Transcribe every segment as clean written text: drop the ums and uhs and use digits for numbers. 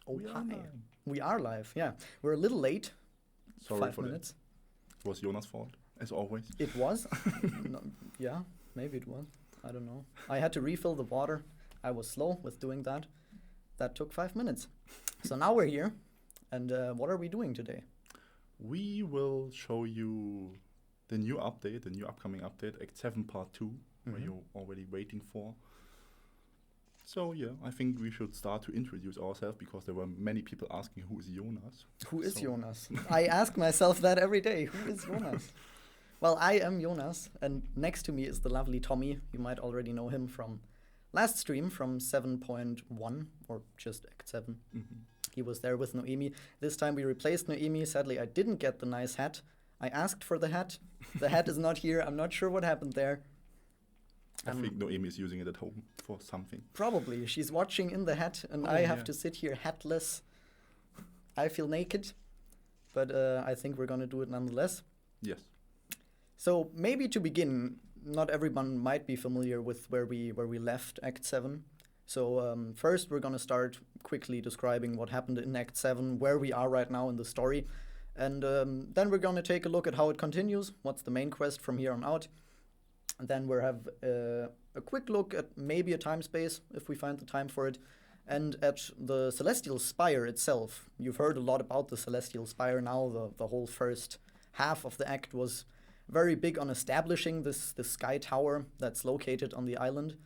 Oh, We are hi. live. We are live, yeah. We're a little late. Sorry 5 for minutes. that. It was Jonas' fault, as always. It was? No, yeah, maybe it was. I don't know. I had to refill the water. I was slow with doing that. That took 5 minutes. So now we're here. And what are we doing today? We will show you the new update, the new upcoming update, Act 7 Part 2, where you're already waiting for. So yeah, I think we should start to introduce ourselves because there were many people asking who is Jonas. Who is Jonas? I ask myself that every day. Who is Jonas? Well, I am Jonas, and next to me is the lovely Tommy. You might already know him from last stream from 7.1, or just Act 7. He was there with Noemi. This time we replaced Noemi. Sadly, I didn't get the nice hat. I asked for the hat. The hat is not here. I'm not sure what happened there. I think Noemi is using it at home for something. Probably. She's watching in the hat, and I have to sit here hatless. I feel naked, but I think we're going to do it nonetheless. Yes. So maybe to begin, not everyone might be familiar with where we left Act 7. So first we're going to start quickly describing what happened in Act 7, where we are right now in the story. And then we're going to take a look at how it continues, what's the main quest from here on out. And then we'll have a quick look at maybe a time space, if we find the time for it, and at the Celestial Spire itself. You've heard a lot about the Celestial Spire now. The whole first half of the act was very big on establishing this sky tower that's located on the island.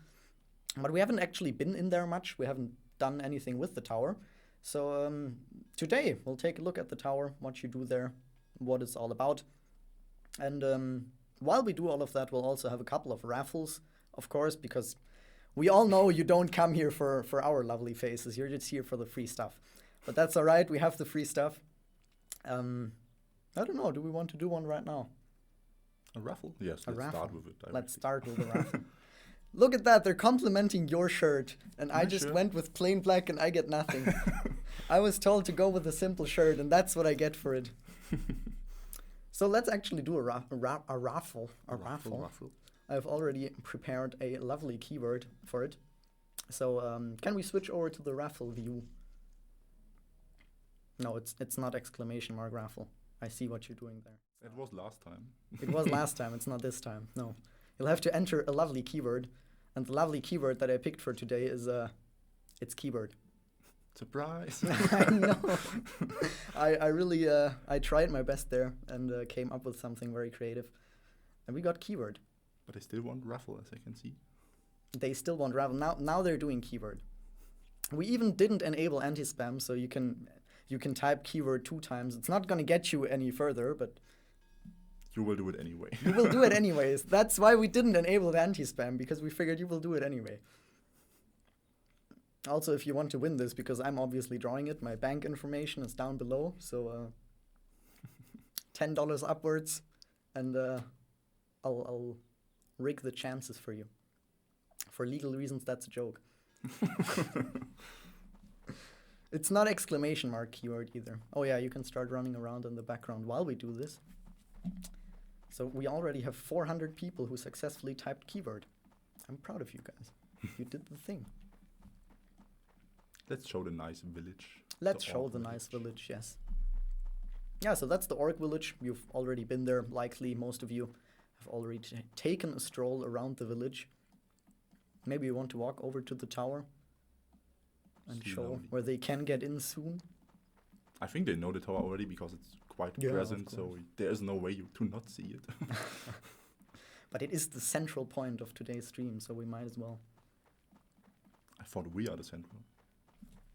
But we haven't actually been in there much. We haven't done anything with the tower. So today we'll take a look at the tower, what you do there, what it's all about. And while we do all of that, we'll also have a couple of raffles, of course, because we all know you don't come here for our lovely faces. You're just here for the free stuff. But that's all right. We have the free stuff. I don't know. Do we want to do one right now? A raffle? Yes, let's start with it. Let's start with the raffle. Look at that. They're complimenting your shirt. And I just went with plain black and I get nothing. I was told to go with a simple shirt, and that's what I get for it. So let's actually do a raffle. I've already prepared a lovely keyword for it. So can we switch over to the raffle view? No, it's not exclamation mark raffle. I see what you're doing there. It was last time. It was last time. It's not this time. No. You'll have to enter a lovely keyword. And the lovely keyword that I picked for today is it's keyword. Surprise! I know. I really I tried my best there and came up with something very creative. And we got keyword. But I still want raffle, as I can see. They still want raffle. Now they're doing keyword. We even didn't enable anti-spam, so you can type keyword 2 times. It's not going to get you any further, but you will do it anyway. You will do it anyways. That's why we didn't enable the anti-spam, because we figured you will do it anyway. Also, if you want to win this, because I'm obviously drawing it, my bank information is down below, so $10 upwards, and I'll rig the chances for you. For legal reasons, that's a joke. It's not exclamation mark keyword either. Oh yeah, you can start running around in the background while we do this. So we already have 400 people who successfully typed keyword. I'm proud of you guys. You did the thing. Let's show the nice village. Let's show the nice village, yes. Yeah, so that's the orc village. You've already been there. Likely most of you have already taken a stroll around the village. Maybe you want to walk over to the tower and show where they can get in soon. I think they know the tower already because it's quite present, so there's no way to not see it. But it is the central point of today's stream, so we might as well. I thought we are the central.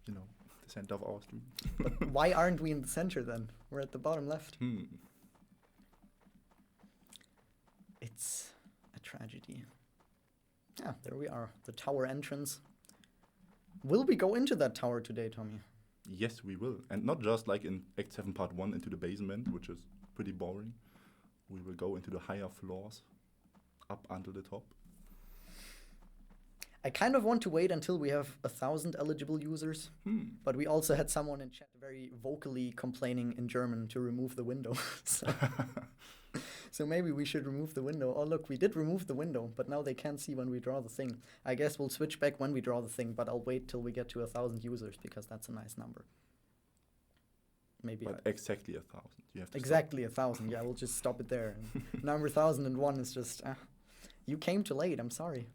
You know, the center of our stream. But why aren't we in the center then? We're at the bottom left. It's a tragedy. Yeah, there we are. The tower entrance. Will we go into that tower today, Tommy? Yes, we will. And not just like in Act 7 Part 1 into the basement, which is pretty boring. We will go into the higher floors, up until the top. I kind of want to wait until we have 1,000 eligible users, but we also had someone in chat very vocally complaining in German to remove the window. So maybe we should remove the window. Oh, look, we did remove the window, but now they can't see when we draw the thing. I guess we'll switch back when we draw the thing, but I'll wait till we get to 1,000 users because that's a nice number. Maybe. But exactly 1,000. You have to exactly 1,000. Yeah, we'll just stop it there. Number 1,001 is just. You came too late. I'm sorry.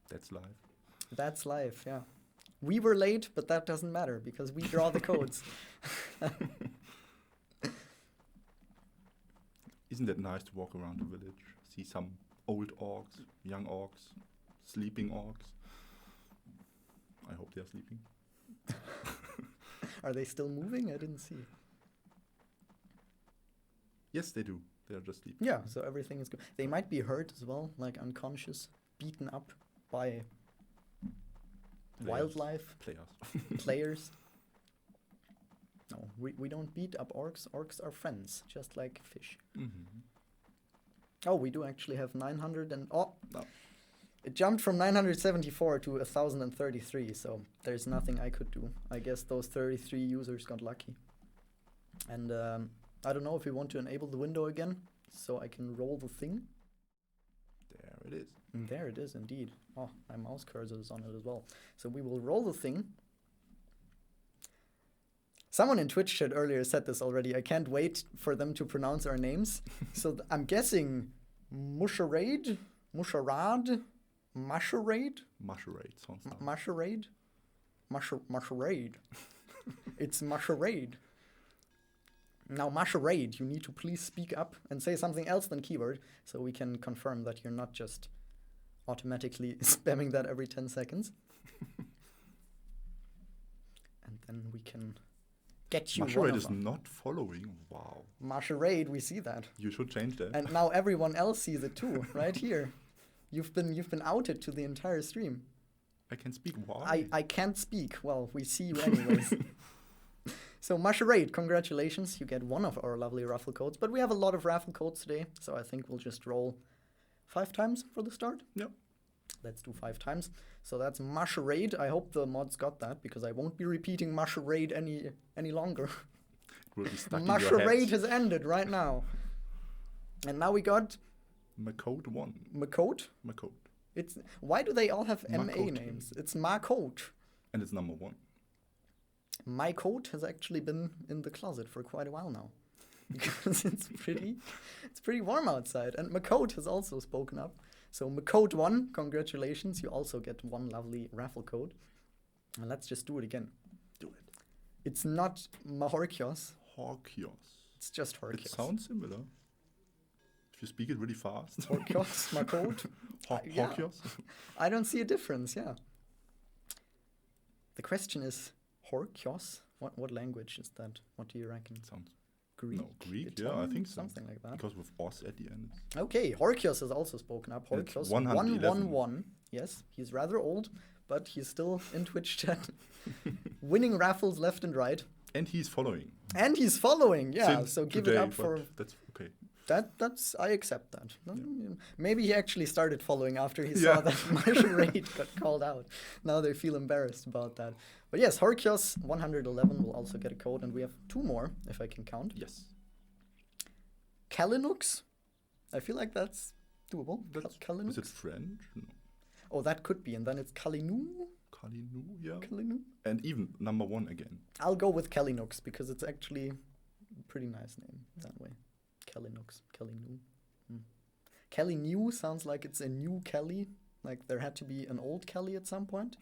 That's life. That's life. Yeah. We were late, but that doesn't matter because we draw the codes. Isn't it nice to walk around the village, see some old orcs, young orcs, sleeping orcs? I hope they're sleeping. Are they still moving? I didn't see. Yes, they do. They're just sleeping. Yeah, so everything is good. They might be hurt as well, like unconscious, beaten up by wildlife, players. No, we don't beat up orcs. Orcs are friends, just like fish. Mm-hmm. Oh, we do actually have 900 and... Oh, no. It jumped from 974 to 1,033, so there's nothing I could do. I guess those 33 users got lucky. And I don't know if we want to enable the window again, so I can roll the thing. There it is. And there it is, indeed. Oh, my mouse cursor is on it as well. So we will roll the thing. Someone in Twitch chat earlier said this already. I can't wait for them to pronounce our names. So I'm guessing Musharade, Musharad, Masharade? Masharade sounds nice. Masharade? Masharade. It's Masharade. Now, Masharade, you need to please speak up and say something else than keyword so we can confirm that you're not just automatically spamming that every 10 seconds. And then we can get you Masharade is not following. Wow. Masharade, we see that. You should change that. And now everyone else sees it too, right here. You've been outed to the entire stream. I can speak. Why? I can't speak. Well, we see you anyways. So Masharade, congratulations. You get one of our lovely raffle codes. But we have a lot of raffle codes today, so I think we'll just roll 5 times for the start. Yep. Let's do 5 times. So that's Masharade. I hope the mods got that, because I won't be repeating Masharade any longer. It will be stuck in your Masharade head. has ended right now. And now we got... Macode 1. Macode? Macode. It's why do they all have MA Macode. names? It's Macode. And it's number 1. My code has actually been in the closet for quite a while now. Because it's pretty warm outside. And Macode has also spoken up. So Macode 1, congratulations. You also get one lovely raffle code. And let's just do it again. Do it. It's not Mahorkios. Horkios. It's just Horkios. It sounds similar. If you speak it really fast. Horkios, Macode. Yeah. Horkios? I don't see a difference, yeah. The question is, Horkios? What language is that? What do you reckon? Sounds Greek? No, Greek, Italian? yeah, I think so. Something like that. Because with os at the end. Okay, Horkios has also spoken up. And it's Horkios 111. 111. Yes, he's rather old, but he's still in Twitch chat. Winning raffles left and right. And he's following. And he's following, yeah. Since so give today, it up for... That's okay. That's I accept that. Yeah. Maybe he actually started following after he Yeah. saw that Masharade got called out. Now they feel embarrassed about that. But yes, Horkios 111 will also get a code, and we have 2 more, if I can count. Yes. Kalinux? I feel like that's doable. Kalinux? Is it French? No. Oh, that could be. And then it's Kalinu? Kalinu, yeah. Kalinu? And even number 1 again. I'll go with Kalinux because it's actually a pretty nice name that way. Kalinux. Kalinu. Kalinu sounds like it's a new Kelly. Like there had to be an old Kelly at some point.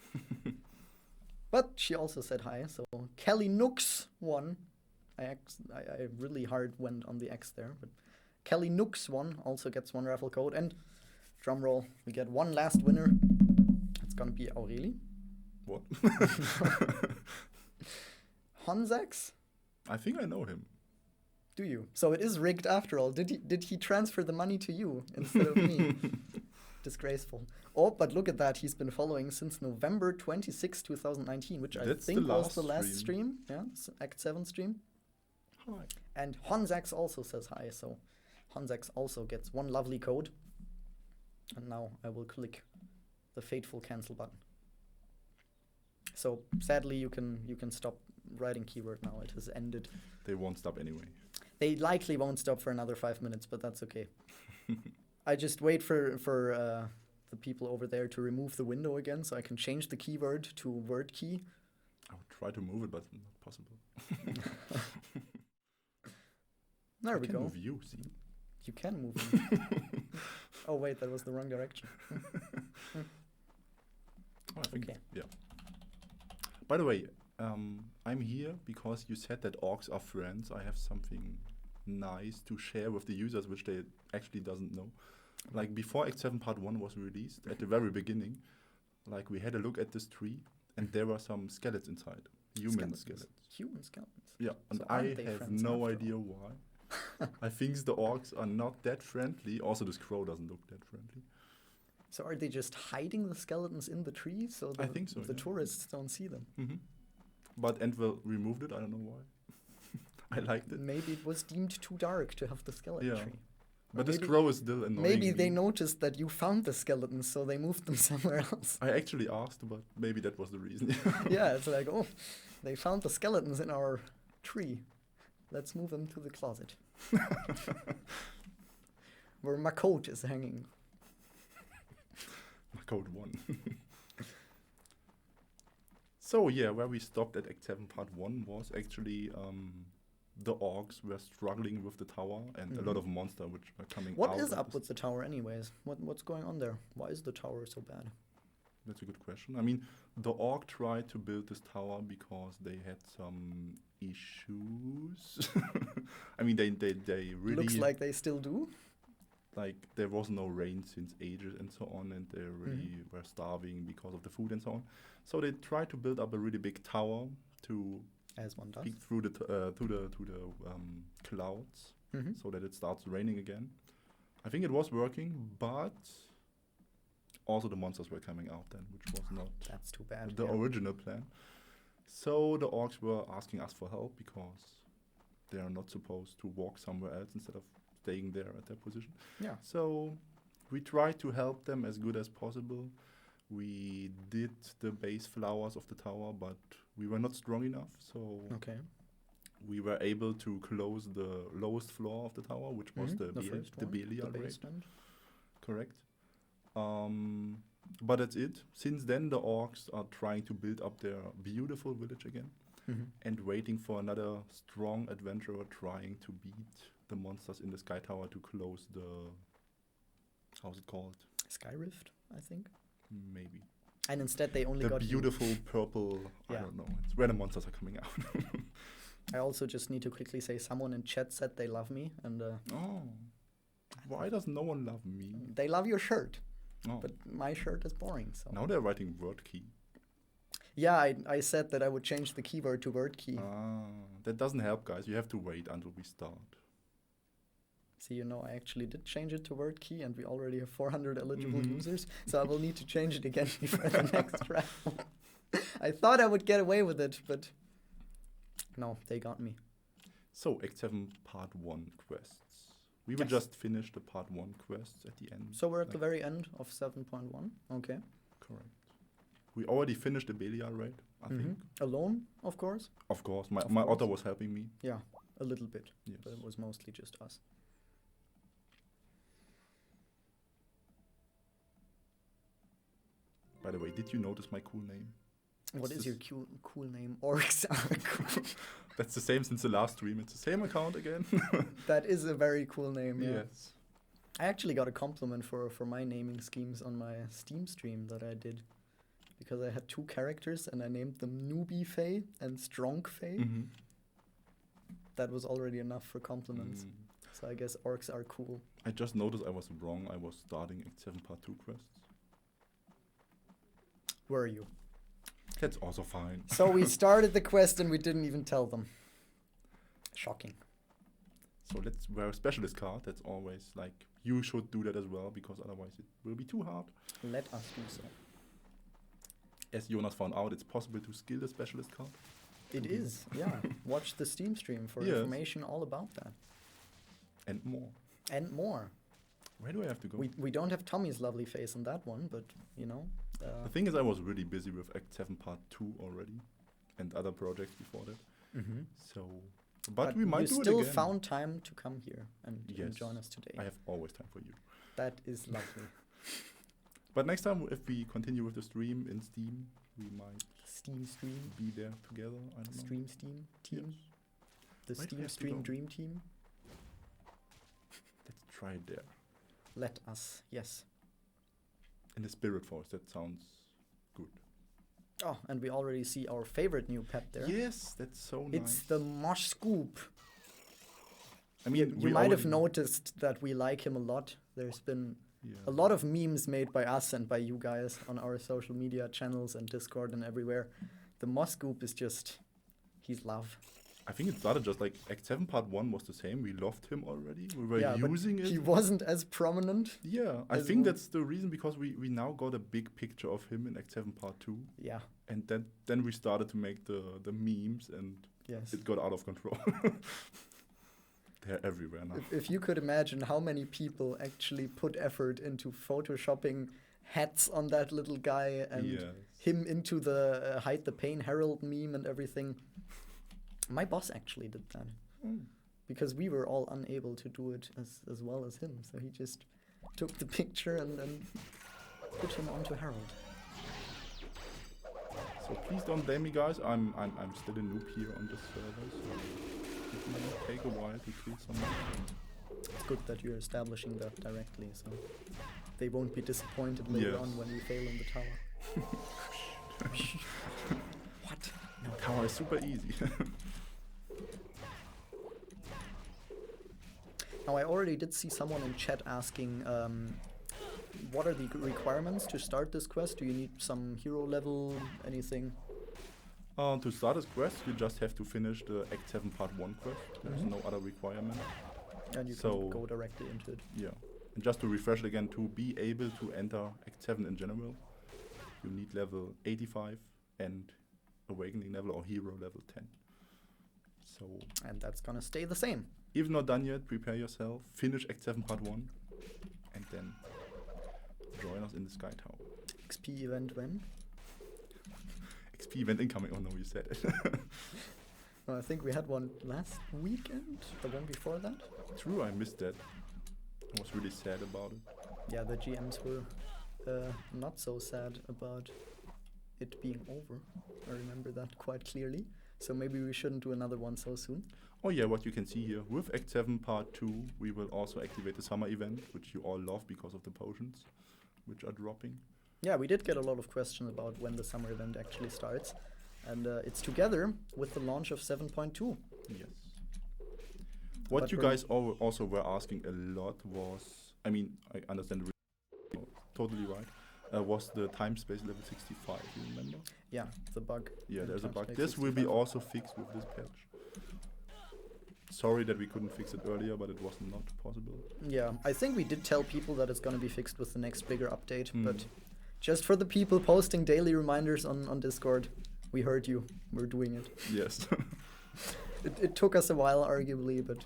But she also said hi. So Kalinux 1. I really hard went on the X there. But Kalinux 1 also gets 1 raffle code. And drumroll, we get 1 last winner. It's gonna be Aureli. What? Honzax? I think I know him. Do you? So it is rigged after all. Did he transfer the money to you instead of me? Disgraceful. Oh, but look at that. He's been following since November 26, 2019, which I think was the last stream. Yeah, Act 7 stream. Hi. And Honzax also says hi, so Honzax also gets 1 lovely code. And now I will click the fateful cancel button. So sadly, you can stop writing keyword now. It has ended. They won't stop anyway. They likely won't stop for another 5 minutes, but that's okay. I just wait for the people over there to remove the window again, so I can change the keyword to word key. I would try to move it, but not possible. There we I can go. move you, see? You can move me. Oh wait, that was the wrong direction. Oh, I think, Okay. yeah. By the way, I'm here because you said that orcs are friends. I have something nice to share with the users, which they actually doesn't know. Like before Act 7 Part 1 was released, at the very beginning, like we had a look at this tree, and there were some skeletons inside. Human skeletons. Human skeletons. Yeah, and So I aren't they have friends no after idea why. I think the orcs are not that friendly. Also, this crow doesn't look that friendly. So are they just hiding the skeletons in the tree so I think so, the yeah. tourists don't see them? Mm-hmm. But Entwell removed it. I don't know why. I liked it. Maybe it was deemed too dark to have the skeleton Yeah. tree. But this maybe- crow is still annoying. Maybe they me. noticed that you found the skeletons, so they moved them somewhere else. I actually asked, but maybe that was the reason. Yeah, it's like, oh, they found the skeletons in our tree. Let's move them to the closet. Where my coat is hanging. Code 1. So yeah, where we stopped at Act 7 Part 1 was actually the orcs were struggling with the tower and a lot of monsters which were coming out. What is of up this- with the tower anyways? What's going on there? Why is the tower so bad? That's a good question. I mean, the orc tried to build this tower because they had some issues. I mean, they really Looks like they still do. like there was no rain since ages and so on, and they really were starving because of the food and so on. So they tried to build up a really big tower to As one does. peek through the to the clouds, Mhm. so that it starts raining again. I think it was working, but also the monsters were coming out then, which was not That's too bad. the yeah. original plan. So the orcs were asking us for help because they are not supposed to walk somewhere else instead of staying there at their position. Yeah. So we tried to help them as good as possible. We did the base flowers of the tower, but we were not strong enough. So Okay. we were able to close the lowest floor of the tower, which was the first one, Belial the raid. basement. Correct. But that's it. Since then, the orcs are trying to build up their beautiful village again and waiting for another strong adventurer trying to beat the monsters in the Sky Tower to close the... How's it called? Sky Rift, I think. Maybe. And instead they only The got you. beautiful purple... I Yeah. don't know. It's where the monsters are coming out. I also just need to quickly say someone in chat said they love me, and Oh. Why does no one love me? they love your shirt, Oh. but my shirt is boring. So Now they're writing word key. yeah, I said that I would change the keyword to word key. That doesn't help, guys. You have to wait until we start. See, I actually did change it to word key, and we already have 400 eligible users, so I will need to change it again before the next round. I thought I would get away with it, but no, they got me. So, Act 7 Part 1 quests. We will Yes. just finish the Part 1 quests at the end. So we're at the Like- very end of 7.1. Okay. Correct. We already finished the Belial raid, I think. Alone, of course. Of course, my Of my course. otter was helping me. Yeah, a little bit, Yes. but it was mostly just us. By the way, did you notice my cool name? What It's is your this- cool name? Orcs are cool. That's the same since the last stream. It's the same account again. That is a very cool name. Yeah. Yes. I actually got a compliment for my naming schemes on my Steam stream that I did, because I had 2 characters and I named them Newbie Faye and Strong Faye. Mhm. That was already enough for compliments. Mm. So I guess orcs are cool. I just noticed I was wrong. I was starting Act 7 Part 2 quests. Were you? That's also fine. So we started the quest and we didn't even tell them. Shocking. So let's wear a specialist card. That's always like, you should do that as well, because otherwise it will be too hard. Let us do so. As Jonas found out, it's possible to skill the specialist card. It is, yeah. Watch the Steam stream for Yes. information all about that. And more. And more. Where do I have to go? We don't have Tommy's lovely face on that one, but, The thing is, I was really busy with Act 7 Part 2 already, and other projects before that. So But we might you do it still again. found time to come here and Yes. join us today. I have always time for you. That is lovely. But next time, if we continue with the stream in Steam, we might Steam stream. be there together. I don't know. Steam team. Yes. The Where do we Steam have to stream go? dream team. Let's try it there. Let us. Yes. In the Spirit Force, that sounds good. Oh, and we already see our favorite new pet there. Yes, that's so nice. It's the Mosh Scoop. I mean, You might have noticed that we like him a lot. There's been a lot of memes made by us and by you guys on our social media channels and Discord and everywhere. The Moss Scoop is just, he's love. I think it started just like Act 7 Part 1 was the same. We loved him already. We were Yeah, but using it. he wasn't as prominent. Yeah, I as think well. that's the reason, because we now got a big picture of him in Act 7 Part 2. Yeah, And then we started to make the memes, and yes. it got out of control. They're everywhere now. If you could imagine how many people actually put effort into photoshopping hats on that little guy and Yes. him into the Hide the Pain Herald meme and everything. My boss actually did that. Because we were all unable to do it as well as him. So he just took the picture and then put him onto Herald. So please don't blame me, guys. I'm still a noob here on this server, so it may take a while to kill someone. It's good that you're establishing that directly, so they won't be disappointed later Yes. on when we fail in the tower. What? No. Tower is super easy. Now, I already did see someone in chat asking, what are the requirements to start this quest? Do you need some hero level, anything? To start this quest, you just have to finish the Act 7 Part 1 quest. There's Mhm. no other requirement. And you So- can go directly into it. Yeah. And just to refresh it again, to be able to enter Act 7 in general, you need level 85 and Awakening level or Hero level 10. So, And that's gonna stay the same. if not done yet, prepare yourself, finish Act 7 Part 1, and then join us in the Sky Tower. XP event when? XP event incoming. Oh no, you said it. I think we had one last weekend, the one before that. True, I missed that. I was really sad about it. Yeah, the GMs were not so sad about it being over. I remember that quite clearly. So maybe we shouldn't do another one so soon. Oh yeah, what you can see here, with Act 7 Part 2, we will also activate the summer event, which you all love because of the potions, which are dropping. Yeah, we did get a lot of questions about when the summer event actually starts. And it's together with the launch of 7.2. Yes. What But you we're- guys also were asking a lot was, I mean, I understand the totally right, was the time space level 65, you remember? Yeah, the bug. Yeah, in there's a Time bug. Space This will be 65. also fixed with this patch. Sorry that we couldn't fix it earlier, but it was not possible. Yeah, I think we did tell people that it's going to be fixed with the next bigger update, Hmm. but just for the people posting daily reminders on Discord, we heard you. We're doing it. Yes. It took us a while, arguably, but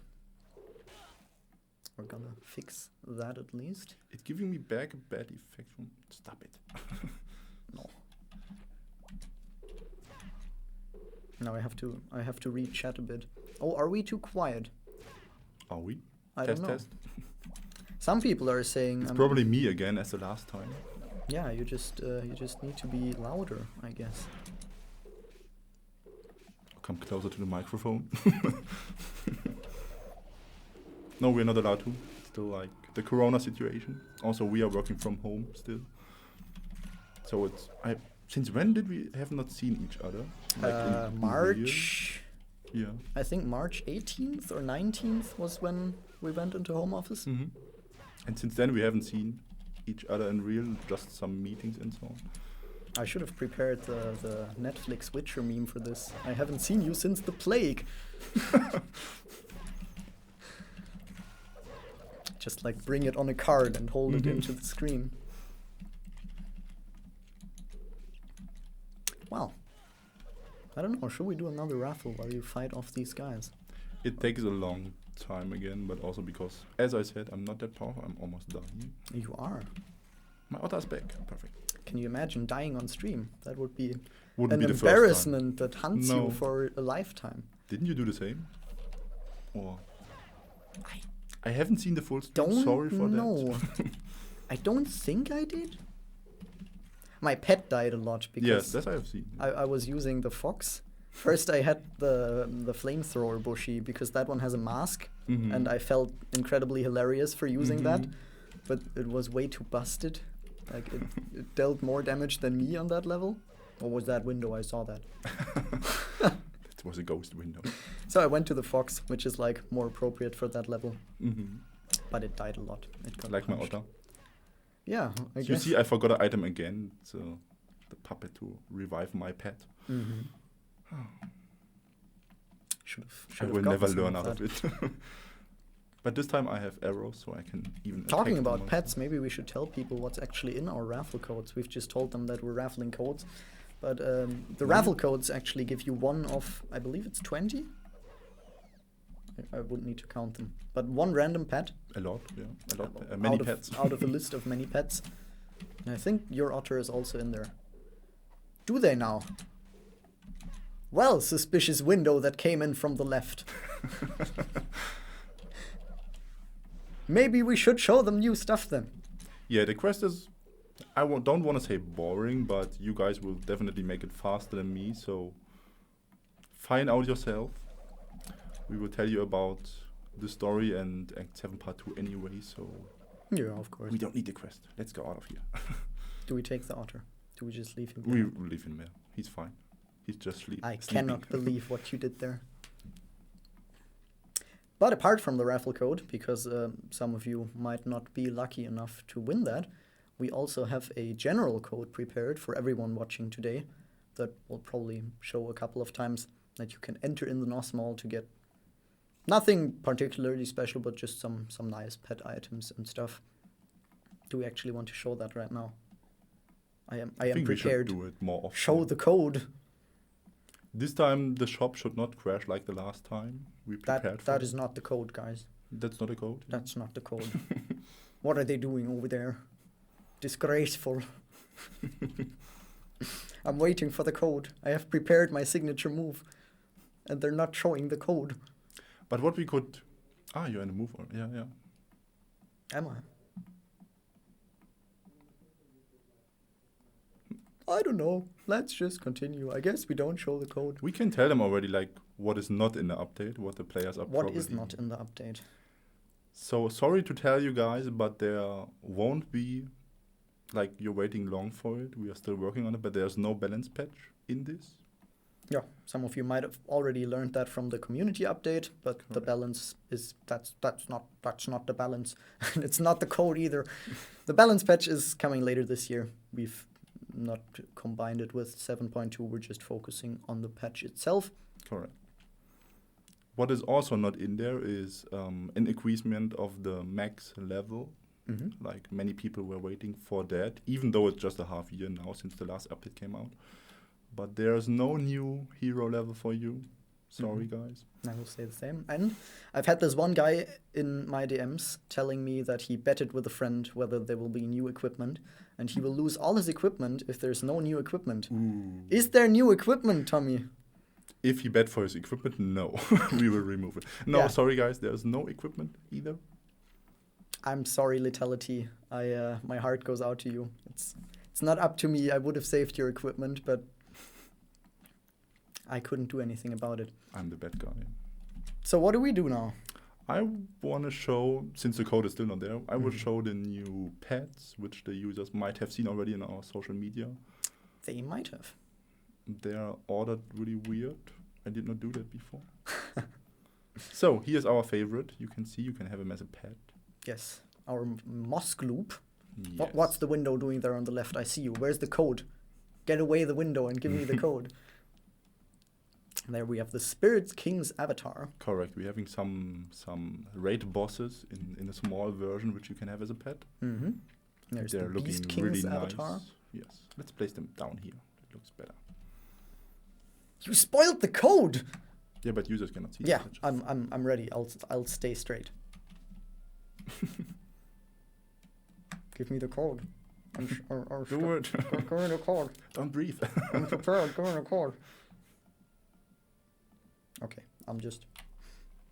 we're gonna fix that at least. It's giving me back a bad effect from... Stop it. No. Now I have to read chat a bit. Oh, are we too quiet? Are we? I Test, don't know. test. Some people are saying It's probably me again as the last time. yeah, you just need to be louder, I guess. Come closer to the microphone. No, we're not allowed to. Still like the corona situation. Also, we are working from home still. So it's... Since when did we have not seen each other? Like in real? March. Yeah. I think March 18th or 19th was when we went into home office. Mm-hmm. And since then we haven't seen each other in real, just some meetings and so on. I should have prepared the Netflix Witcher meme for this. I haven't seen you since the plague. Just like bring it on a card and hold it Mhm. into the screen. Well, I don't know. Should we do another raffle while you fight off these guys? It takes a long time again, but also because, as I said, I'm not that powerful. I'm almost dying. You are. My otter's back. Perfect. Can you imagine dying on stream? That would be Wouldn't an be the first time. embarrassment that hunts No. you for a lifetime. Didn't you do the same? Or I haven't seen the full stream. Sorry for that. I don't think I did. My pet died a lot because Yes, that I have seen. I was using the fox. First, I had the flamethrower bushy because that one has a mask, and I felt incredibly hilarious for using that, but it was way too busted. Like it dealt more damage than me on that level. Or was that window? I saw that. It was a ghost window. So I went to the fox, which is like more appropriate for that level. Mm-hmm. But it died a lot. It got Like punched. my otter. Yeah, I You guess. see, I forgot an item again. So the puppet to revive my pet. Mm-hmm. I will never learn out of it. But this time I have arrows, so I can even. Talking attack about the pets, maybe we should tell people what's actually in our raffle codes. We've just told them that we're raffling codes, but the raffle codes actually give you one of, I believe it's 20. I wouldn't need to count them, but one random pet. A lot, yeah, a lot. Many pets. Out of a list of many pets. And I think your otter is also in there. Do they now? Well, suspicious window that came in from the left. Maybe we should show them new stuff then. Yeah, the quest is. Don't want to say boring, but you guys will definitely make it faster than me. So find out yourself. We will tell you about the story and Act 7 Part 2 anyway. So Yeah, of course. we don't need the quest. Let's go out of here. Do we take the otter? Do we just leave him? We behind? leave him there. He's fine. He's just sleeping. I cannot believe what you did there. But apart from the raffle code, because some of you might not be lucky enough to win that, we also have a general code prepared for everyone watching today that we'll probably show a couple of times, that you can enter in the NOS Mall to get nothing particularly special, but just some nice pet items and stuff. Do we actually want to show that right now? I am think prepared. We should do it more often. Show the code. This time the shop should not crash like the last time. We prepared for That it. is not the code, guys. That's not a code. That's not the code. What are they doing over there? Disgraceful. I'm waiting for the code. I have prepared my signature move, and they're not showing the code. But what we could... you're in the move. Yeah. Am I? I don't know. Let's just continue. I guess we don't show the code. We can tell them already, like, what is not in the update, what the players are What is not in the update? So, sorry to tell you guys, but there won't be, like, you're waiting long for it. We are still working on it, but there's no balance patch in this. Yeah, some of you might have already learned that from the community update, but the balance is that's not the balance. It's not the code either. The balance patch is coming later this year. We've not combined it with 7.2. We're just focusing on the patch itself. Correct. What is also not in there is an increasement of the max level. Mm-hmm. Like, many people were waiting for that, even though it's just a half year now since the last update came out. But there's no new hero level for you. Sorry, guys. I will say the same. And I've had this one guy in my DMs telling me that he betted with a friend whether there will be new equipment, and he will lose all his equipment if there's no new equipment. Ooh. Is there new equipment, Tommy? If he bet for his equipment, no. We will remove it. No, Yeah. sorry, guys. There's no equipment either. I'm sorry, Letality. My heart goes out to you. It's not up to me. I would have saved your equipment, but I couldn't do anything about it. I'm the bad guy. So what do we do now? I want to show, since the code is still not there, I will show the new pets, which the users might have seen already in our social media. They might have. They are ordered really weird. I did not do that before. So, here's our favorite. You can see, you can have him as a pet. Yes. Our mosque loop. Yes. What's the window doing there on the left? I see you. Where's the code? Get away the window and give me the code. There we have the Spirit King's avatar. Correct. We're having some raid bosses in a small version, which you can have as a pet. Mm-hmm. There's They're the looking Beast King's really avatar. nice. Yes. Let's place them down here. It looks better. You spoiled the code. Yeah, but users cannot see. Yeah, the pictures. I'm ready. I'll stay straight. Give me the code. Do it. Give me the code. Don't breathe. I'm prepared. Give me the code. Okay, I'm just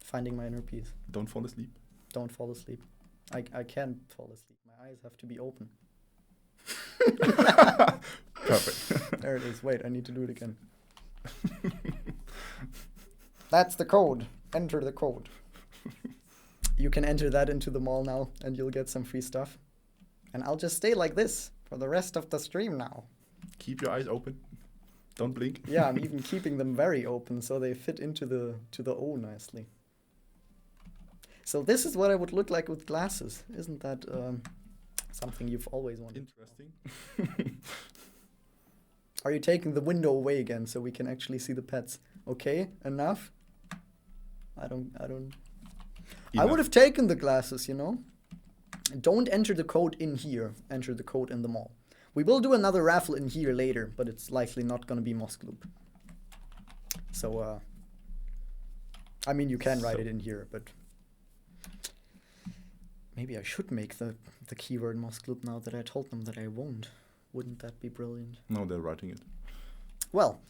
Finding my inner peace. Don't fall asleep. Don't fall asleep. I can't fall asleep. My eyes have to be open. Perfect. There it is. Wait, I need to do it again. That's the code. Enter the code. You can enter that into the mall now, and you'll get some free stuff. And I'll just stay like this for the rest of the stream now. Keep your eyes open. Don't blink. Yeah, I'm even keeping them very open, so they fit into the O nicely. So this is what I would look like with glasses. Isn't that something you've always wanted? Interesting. Are you taking the window away again so we can actually see the pets? Okay, enough. I don't. I would have taken the glasses, you know. Don't enter the code in here. Enter the code in the mall. We will do another raffle in here later, but it's likely not going to be Mosque Loop. So, I mean, you can write it in here, but maybe I should make the keyword Mosque Loop now that I told them that I won't. Wouldn't that be brilliant? No, they're writing it. Well,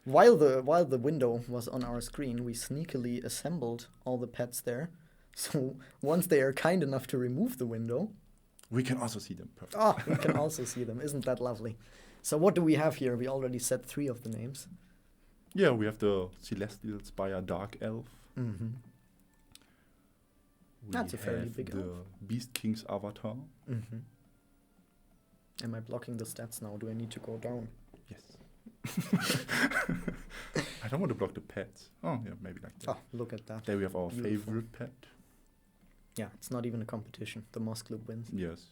while the window was on our screen, we sneakily assembled all the pets there. So once they are kind enough to remove the window, we can also see them. Perfect. Oh, we can also see them. Isn't that lovely? So what do we have here? We already said 3 of the names. Yeah, we have the Celestial Spire Dark Elf. Mm-hmm. That's a fairly big elf. The Beast King's Avatar. Mm-hmm. Am I blocking the stats now? Do I need to go down? Yes. I don't want to block the pets. Oh, yeah, maybe like that. Oh, look at that. There we have our Beautiful. favorite pet. Yeah, it's not even a competition. The Mosque Loop wins. Yes.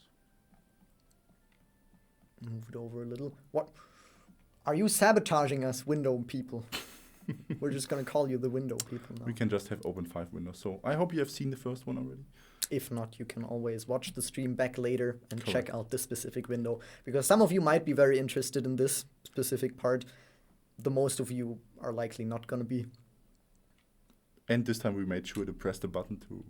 Move it over a little. What? Are you sabotaging us, window people? We're just going to call you the window people now. We can just have open 5 windows. So I hope you have seen the first one already. If not, you can always watch the stream back later and Correct. check out this specific window. Because some of you might be very interested in this specific part. The most of you are likely not going to be. And this time we made sure to press the button to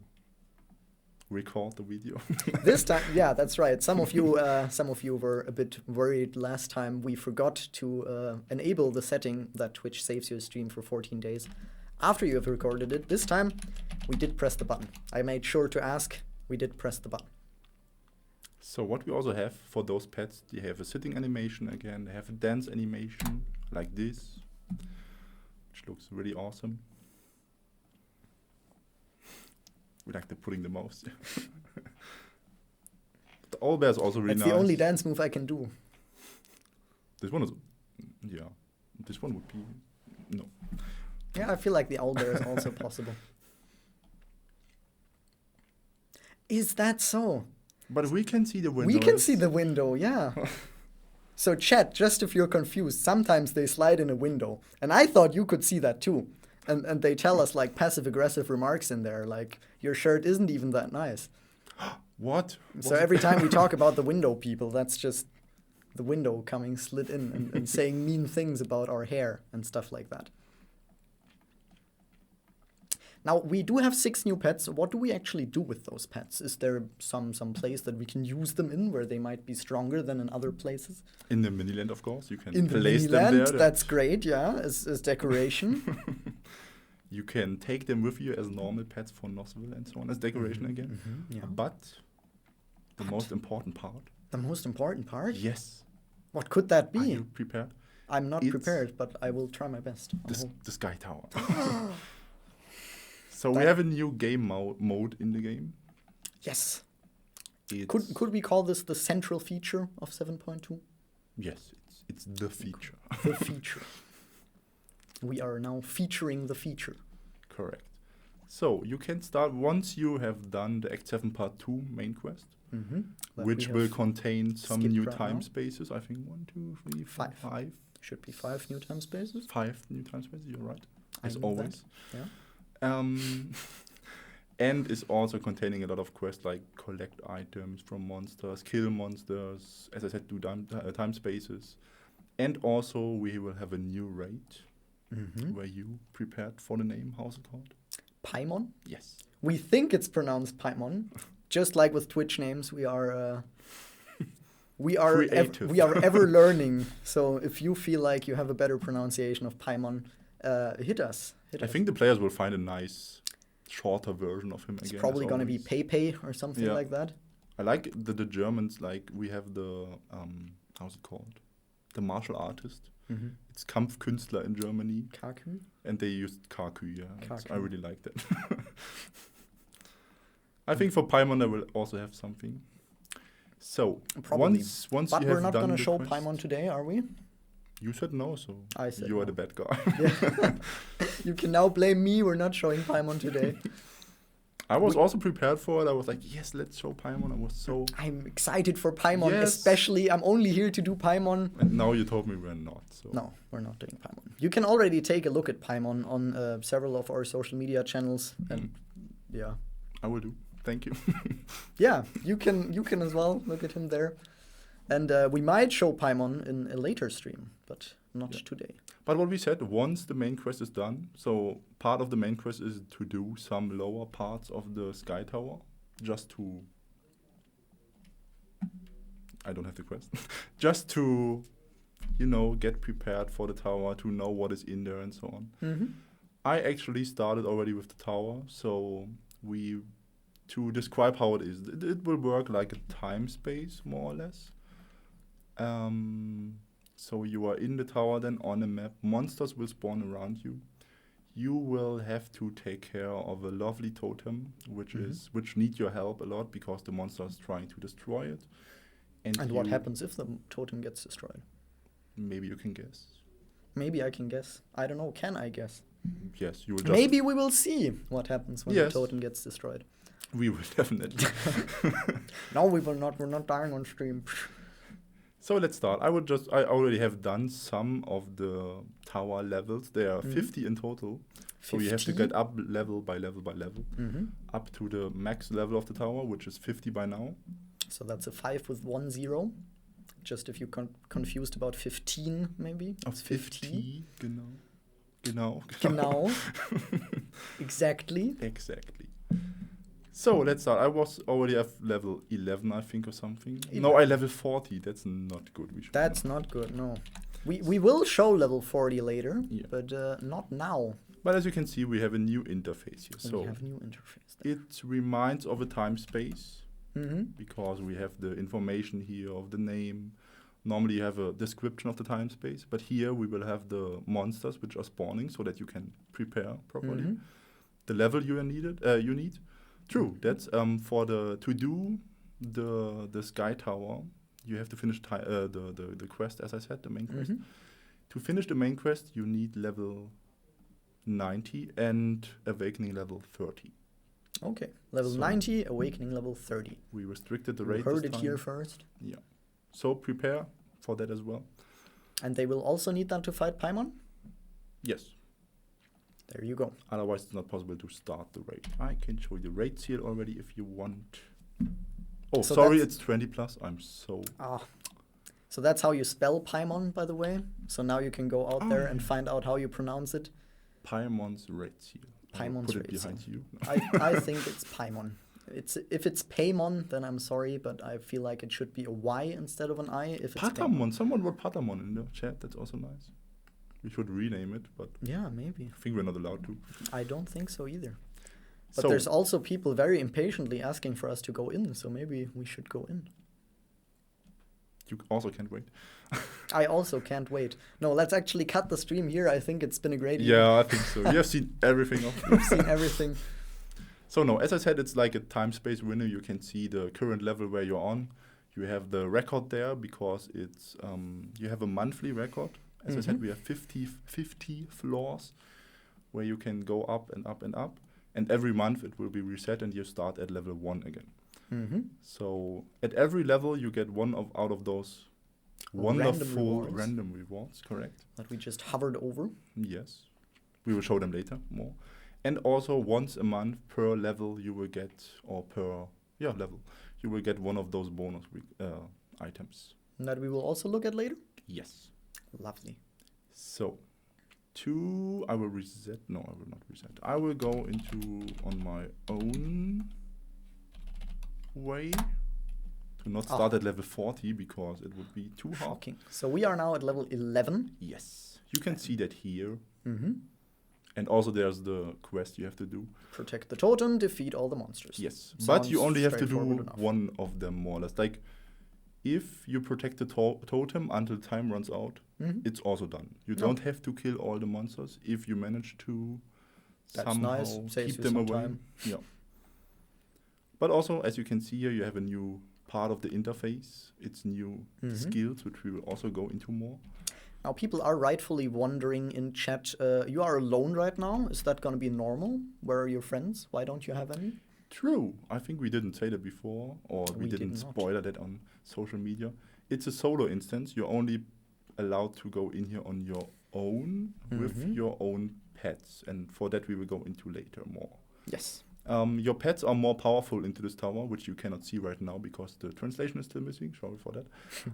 record the video. This time, yeah, that's right. Some of you were a bit worried last time. We forgot to enable the setting that Twitch saves your stream for 14 days after you have recorded it. This time, we did press the button. I made sure to ask. We did press the button. So what we also have for those pets, they have a sitting animation again. They have a dance animation like this, which looks really awesome. We like the pudding the most. The owlbear is also really That's nice. the only dance move I can do. This one is, yeah. This one would be, no. Yeah, I feel like the owlbear is also possible. Is that so? But we can see the window. We can see the window, yeah. So chat, just if you're confused, sometimes they slide in a window. And I thought you could see that too. And they tell us like passive-aggressive remarks in there, like, your shirt isn't even that nice. What? So every time we talk about the window people, that's just the window coming slid in and saying mean things about our hair and stuff like that. Now, we do have 6 new pets. What do we actually do with those pets? Is there some place that we can use them in where they might be stronger than in other places? In the mini-land, of course. You can In the place them mini-land, there. that's great, yeah, as decoration. You can take them with you as normal pets for Nosville and so on, as decoration again. Mm-hmm, yeah. But the most important part. The most important part? Yes. What could that be? Are you prepared? I'm not It's prepared, but I will try my best. The Sky Tower. So we have a new game mode in the game. Yes. It's Could we call this the central feature of 7.2? Yes, it's the feature. The feature. We are now featuring the feature. Correct. So you can start once you have done the Act 7 Part 2 main quest, which will contain some new time spaces. I think 1, 2, 3, 4, 5. Should be 5 new time spaces. 5 new time spaces, you're right. As knew always. that, yeah. And is also containing a lot of quests like collect items from monsters, kill monsters, as I said, do time spaces. And also we will have a new raid where you prepared for the name. How's it called? Paimon? Yes. We think it's pronounced Paimon. Just like with Twitch names, we are ever learning. So if you feel like you have a better pronunciation of Paimon, hit us. I think the players will find a nice, shorter version of him it's again. probably going to be Pepe or something Yeah. like that. I like the Germans, like we have the, how's it called? The martial artist. Mm-hmm. It's Kampfkünstler in Germany. Kaku? And they used Kaku, yeah. Kaku. I really like that. I think for Paimon I will also have something. So, Probably. once But you we're have not done going to the show quest- Paimon today, are we? You said no, so I said you are no. the bad guy. Yeah. You can now blame me. We're not showing Paimon today. I was also prepared for it. I was like, yes, let's show Paimon. I was so... I'm excited for Paimon, Yes. especially. I'm only here to do Paimon. And now you told me we're not. So No, we're not doing Paimon. You can already take a look at Paimon on several of our social media channels. And yeah. I will do. Thank you. Yeah, you can as well look at him there. And we might show Paimon in a later stream, but not Yeah. today. But what we said, once the main quest is done, so part of the main quest is to do some lower parts of the Sky Tower, just to... I don't have the quest. Just to, get prepared for the tower, to know what is in there and so on. Mm-hmm. I actually started already with the tower, so to describe how it is, it will work like a time space, more or less. So you are in the tower, then on a map, monsters will spawn around you. You will have to take care of a lovely totem, which need your help a lot because the monster is trying to destroy it. And what happens if the totem gets destroyed? Maybe you can guess. Maybe I can guess. I don't know. Can I guess? Yes, you will just... Maybe we will see what happens when the Yes. totem gets destroyed. We will definitely. No, we will not. We're not dying on stream. So let's start. I already have done some of the tower levels. There are 50 in total. So you have to 50? get up level by level by level. Mm-hmm. Up to the max level of the tower, which is 50 by now. So that's a 5 with 1 0. Just if you're confused about 15, maybe. It's 50. Genau. Genau. Exactly. Exactly. So let's start. I was already at level 11, I think, or something. 11. No, I level 40. That's not good. That's not good, no. We will show level 40 later, Yeah. but not now. But as you can see, we have a new interface here. We So have a new interface there. it reminds of a time space Mm-hmm. because we have the information here of the name. Normally you have a description of the time space, but here we will have the monsters which are spawning so that you can prepare properly. Mm-hmm. The level you need. True. That's to do the Sky Tower, you have to finish the quest, as I said, the main quest. Mm-hmm. To finish the main quest, you need level 90 and Awakening level 30. Okay. Level So- 90, Awakening level 30. We restricted the You rate heard this it time. here first. Yeah. So prepare for that as well. And they will also need that to fight Paimon? Yes. There you go. Otherwise, it's not possible to start the raid. I can show you the raid seal already if you want. Oh, So sorry, that's- it's 20 plus. I'm so... Ah. So that's how you spell Paimon, by the way. So now you can go out there and find out how you pronounce it. Paimon's raid seal. I'll Paimon's put it raid behind seal. you. I think it's Paimon. If it's Paimon, then I'm sorry, but I feel like it should be a Y instead of an I. If it's Paimon. Patamon. Someone wrote Patamon in the chat. That's also nice. We should rename it, but Yeah, maybe. I think we're not allowed to. I don't think so either. But So, there's also people very impatiently asking for us to go in, so maybe we should go in. you also can't wait. I also can't wait. No, let's actually cut the stream here. I think it's been a great Yeah, I think so. You have seen everything of We've seen everything. So no, as I said, it's like a time space window. You can see the current level where you're on. You have the record there because it's you have a monthly record. As I said, we have 50 floors where you can go up and up and up. And every month it will be reset and you start at level 1 again. Mm-hmm. So at every level you get out of those wonderful random rewards, correct? That we just hovered over. Yes. We will show them later more. And also once a month per level you will get, or per level, you will get one of those bonus items. That we will also look at later. Yes. Lovely. So, I will reset. No, I will not reset. I will go on my own way to not start at level 40 because it would be too hard. Shocking. So we are now at level 11. Yes. You can see that here. Mm-hmm. And also there's the quest you have to do. Protect the totem, defeat all the monsters. Yes, Sounds but you only have to do straightforward enough. one of them more or less. Like, if you protect the totem until time runs out, Mhm. it's also done. You Okay. don't have to kill all the monsters if you manage to That's somehow nice. Saves keep you them some away. time. Yeah. But also, as you can see here, you have a new part of the interface. It's new Mhm. skills, which we will also go into more. Now, people are rightfully wondering in chat, you are alone right now? Is that going to be normal? Where are your friends? Why don't you have any? True. I think we didn't say that before, or we We didn't did not. spoiler that on social media. It's a solo instance. You're only allowed to go in here on your own with Mhm. your own pets, and for that we will go into later more. Yes. Your pets are more powerful into this tower, which you cannot see right now because the translation is still missing. Sorry for that.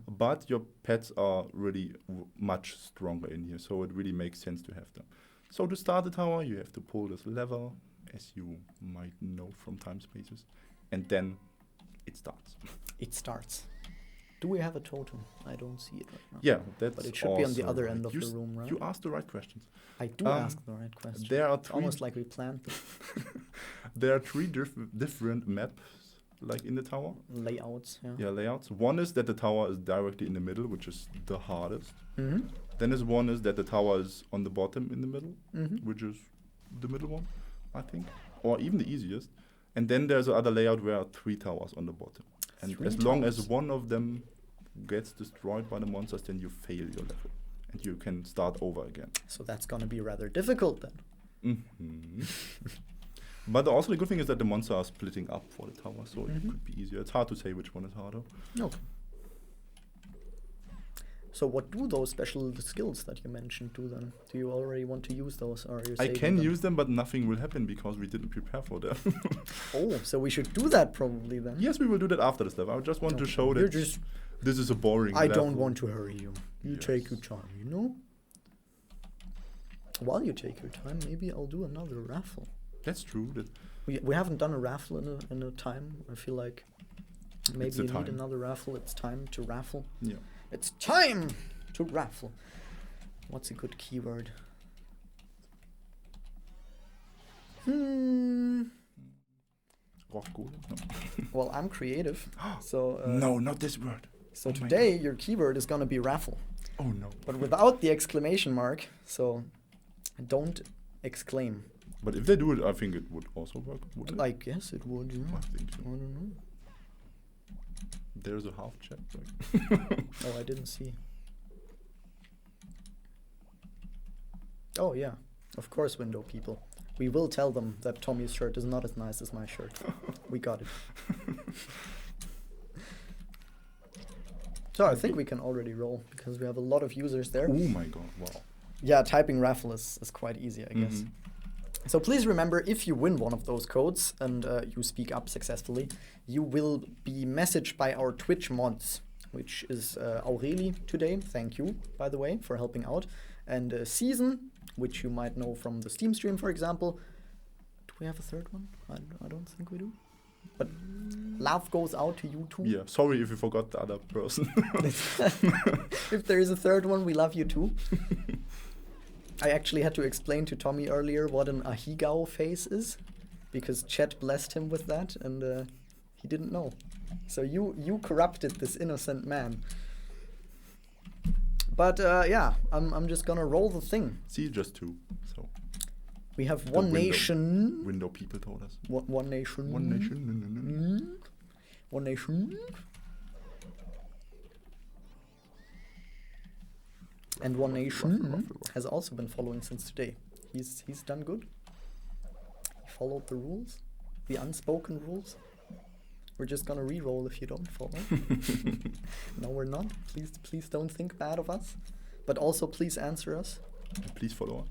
But your pets are really much stronger in here, so it really makes sense to have them. So to start the tower, you have to pull this lever, as you might know from time spaces, and then it starts. It starts. Do we have a totem? I don't see it right now. Yeah, that's But it should be on the also other right. end of You the s- room, right? You asked the right questions. I do ask the right question. There are It's almost like we planned the there are three different maps, like in the tower. layouts. Yeah. Yeah, layouts. One is that the tower is directly in the middle, which is the hardest. Mm-hmm. Then is one is that the tower is on the bottom in the middle, Mm-hmm. which is the middle one, I think, or even the easiest. And then there's another layout where are three towers on the bottom. And Three as long as towers. one of them gets destroyed by the monsters, then you fail your level, and you can start over again. So that's going to be rather difficult then. Hmm But also the good thing is that the monsters are splitting up for the tower, so it Mhm. could be easier. It's hard to say which one is harder. Okay. So what do those special skills that you mentioned do then? Do you already want to use those, or are you I saving can them? use them, but nothing will happen because we didn't prepare for them. Oh, so we should do that probably then. Yes, we will do that after this level. I just want to Okay. show You're that just. this is a boring I level. don't want to hurry you. You take Yes. your time, you know? While you take your time, maybe I'll do another raffle. That's true. We haven't done a raffle in a time. I feel like maybe the you need time. another raffle. It's time to raffle. Yeah. It's time to raffle. What's a good keyword? Rock golem? No. Well, I'm creative, so No, not this word. So Oh my today your keyword is gonna be raffle, Oh no. but without the exclamation mark. So don't exclaim. But if they do it, I think it would also work. Would it? I guess it would. Yeah. I think so. I don't know. There's a half chat. Like. Oh, I didn't see. Oh yeah, of course, window people. We will tell them that Tommy's shirt is not as nice as my shirt. We got it. So I think we can already roll because we have a lot of users there. Oh my god! Wow. Yeah, typing raffle is quite easy, I guess. Mhm. So please remember, if you win one of those codes and you speak up successfully, you will be messaged by our Twitch mods, which is Aureli today. Thank you, by the way, for helping out. And Season, which you might know from the Steam stream, for example. Do we have a third one? I don't think we do. But love goes out to you too. Yeah. Sorry if you forgot the other person. If there is a third one, we love you too. I actually had to explain to Tommy earlier what an ahigao face is, because Chet blessed him with that, and he didn't know. So you corrupted this innocent man. But yeah, I'm just gonna roll the thing. See, just two. So We have The one window. nation. window people told us. One nation. One nation. No, no, no, no. One nation. And one nation has also been following since today. He's done good. He followed the rules, the unspoken rules. We're just gonna re-roll if you don't follow. No, we're not. Please don't think bad of us. But also, please answer us. Please follow us.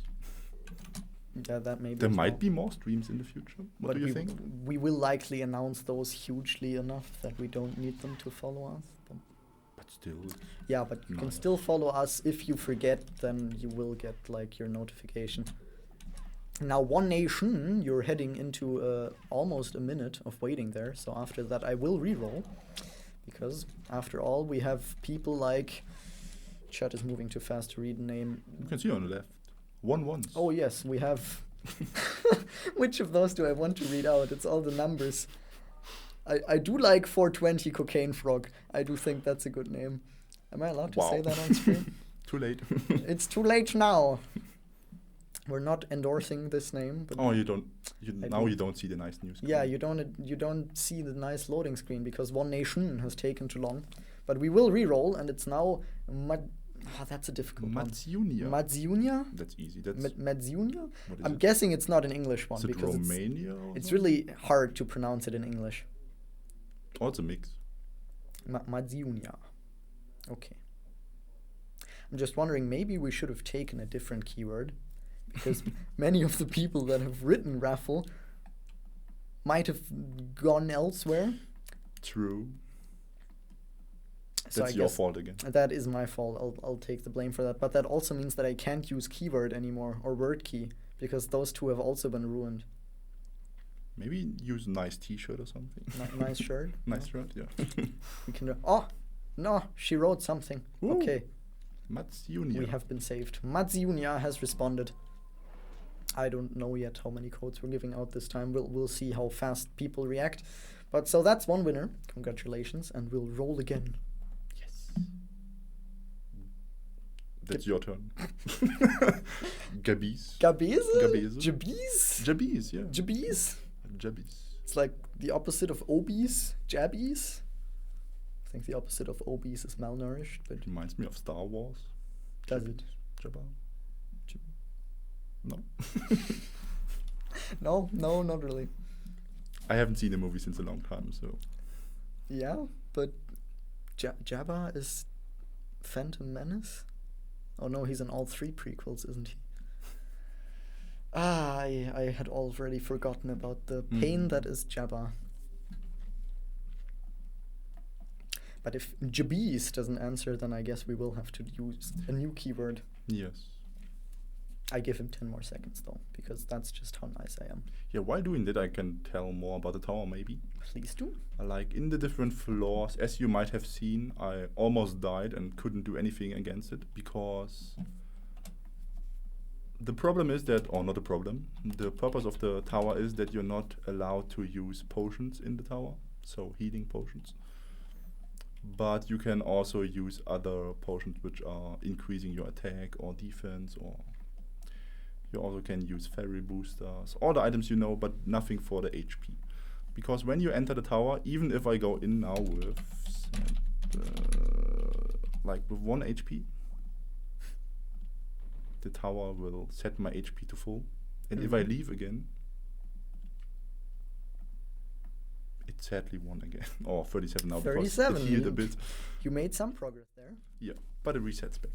Yeah, that may be. There as might well. be more streams in the future. What But do you think? We will likely announce those hugely enough that we don't need them to follow us. But still. Yeah, but you can Nice. still follow us. If you forget, then you will get like your notification. Now, One Nation, you're heading into almost a minute of waiting there. So after that, I will re-roll. Because after all, we have people like... Chat is moving too fast to read the name. You can see on the left. 1 once. Oh yes, we have. Which of those do I want to read out? It's all the numbers. I do like 420 Cocaine Frog. I do think that's a good name. Am I allowed to say that on screen? Too late. It's too late now. We're not endorsing this name. But you don't. You don't see the nice news. Yeah, you don't see the nice loading screen because One Nation has taken too long. But we will re-roll, and it's now that's a difficult one. Madziunia? That's easy. That's Madziunia? what is I'm it? guessing it's not an English one Is it because Romania? it's really hard to pronounce it in English. Oh, it's a mix. Madziunia. Okay. I'm just wondering, maybe we should have taken a different keyword because many of the people that have written raffle might have gone elsewhere. True. So That's your fault again. That is my fault. I'll take the blame for that. But that also means that I can't use keyword anymore or word key because those two have also been ruined. Maybe use nice T-shirt or something. Nice shirt. Nice shirt, yeah. We can. Oh no, she wrote something. Ooh. Okay. Madziunia. We have been saved. Madziunia has responded. I don't know yet how many codes we're giving out this time. We'll see how fast people react. But so that's one winner. Congratulations, and we'll roll again. Yes. That's your turn. Gabiz. Gabiz? Gabiz. Jabiz? Jabiz, yeah. Jabiz? Jabiz. It's like the opposite of obese. Jabbies? I think the opposite of obese is malnourished, but Reminds me of Star Wars. does it? Jabba. No. No, not really. I haven't seen the movie since a long time, so. Yeah, but Jabba is Phantom Menace? Oh no, he's in all 3 prequels, isn't he? I had already forgotten about the pain that is Jabba. But if Jabiz doesn't answer, then I guess we will have to use a new keyword. Yes. I give him 10 more seconds though, because that's just how nice I am. Yeah, while doing that, I can tell more about the tower, maybe. Please do. Like, in the different floors, as you might have seen, I almost died and couldn't do anything against it, because the problem is that, or not a problem, the purpose of the tower is that you're not allowed to use potions in the tower, so healing potions. But you can also use other potions which are increasing your attack or defense, or you also can use fairy boosters, all the items you know, but nothing for the HP. Because when you enter the tower, even if I go in now with with 1 HP, the tower will set my HP to full. And if I leave again, it's sadly 1 again. Or 37 now, 37. because it healed a bit. You made some progress there. Yeah, but it resets back.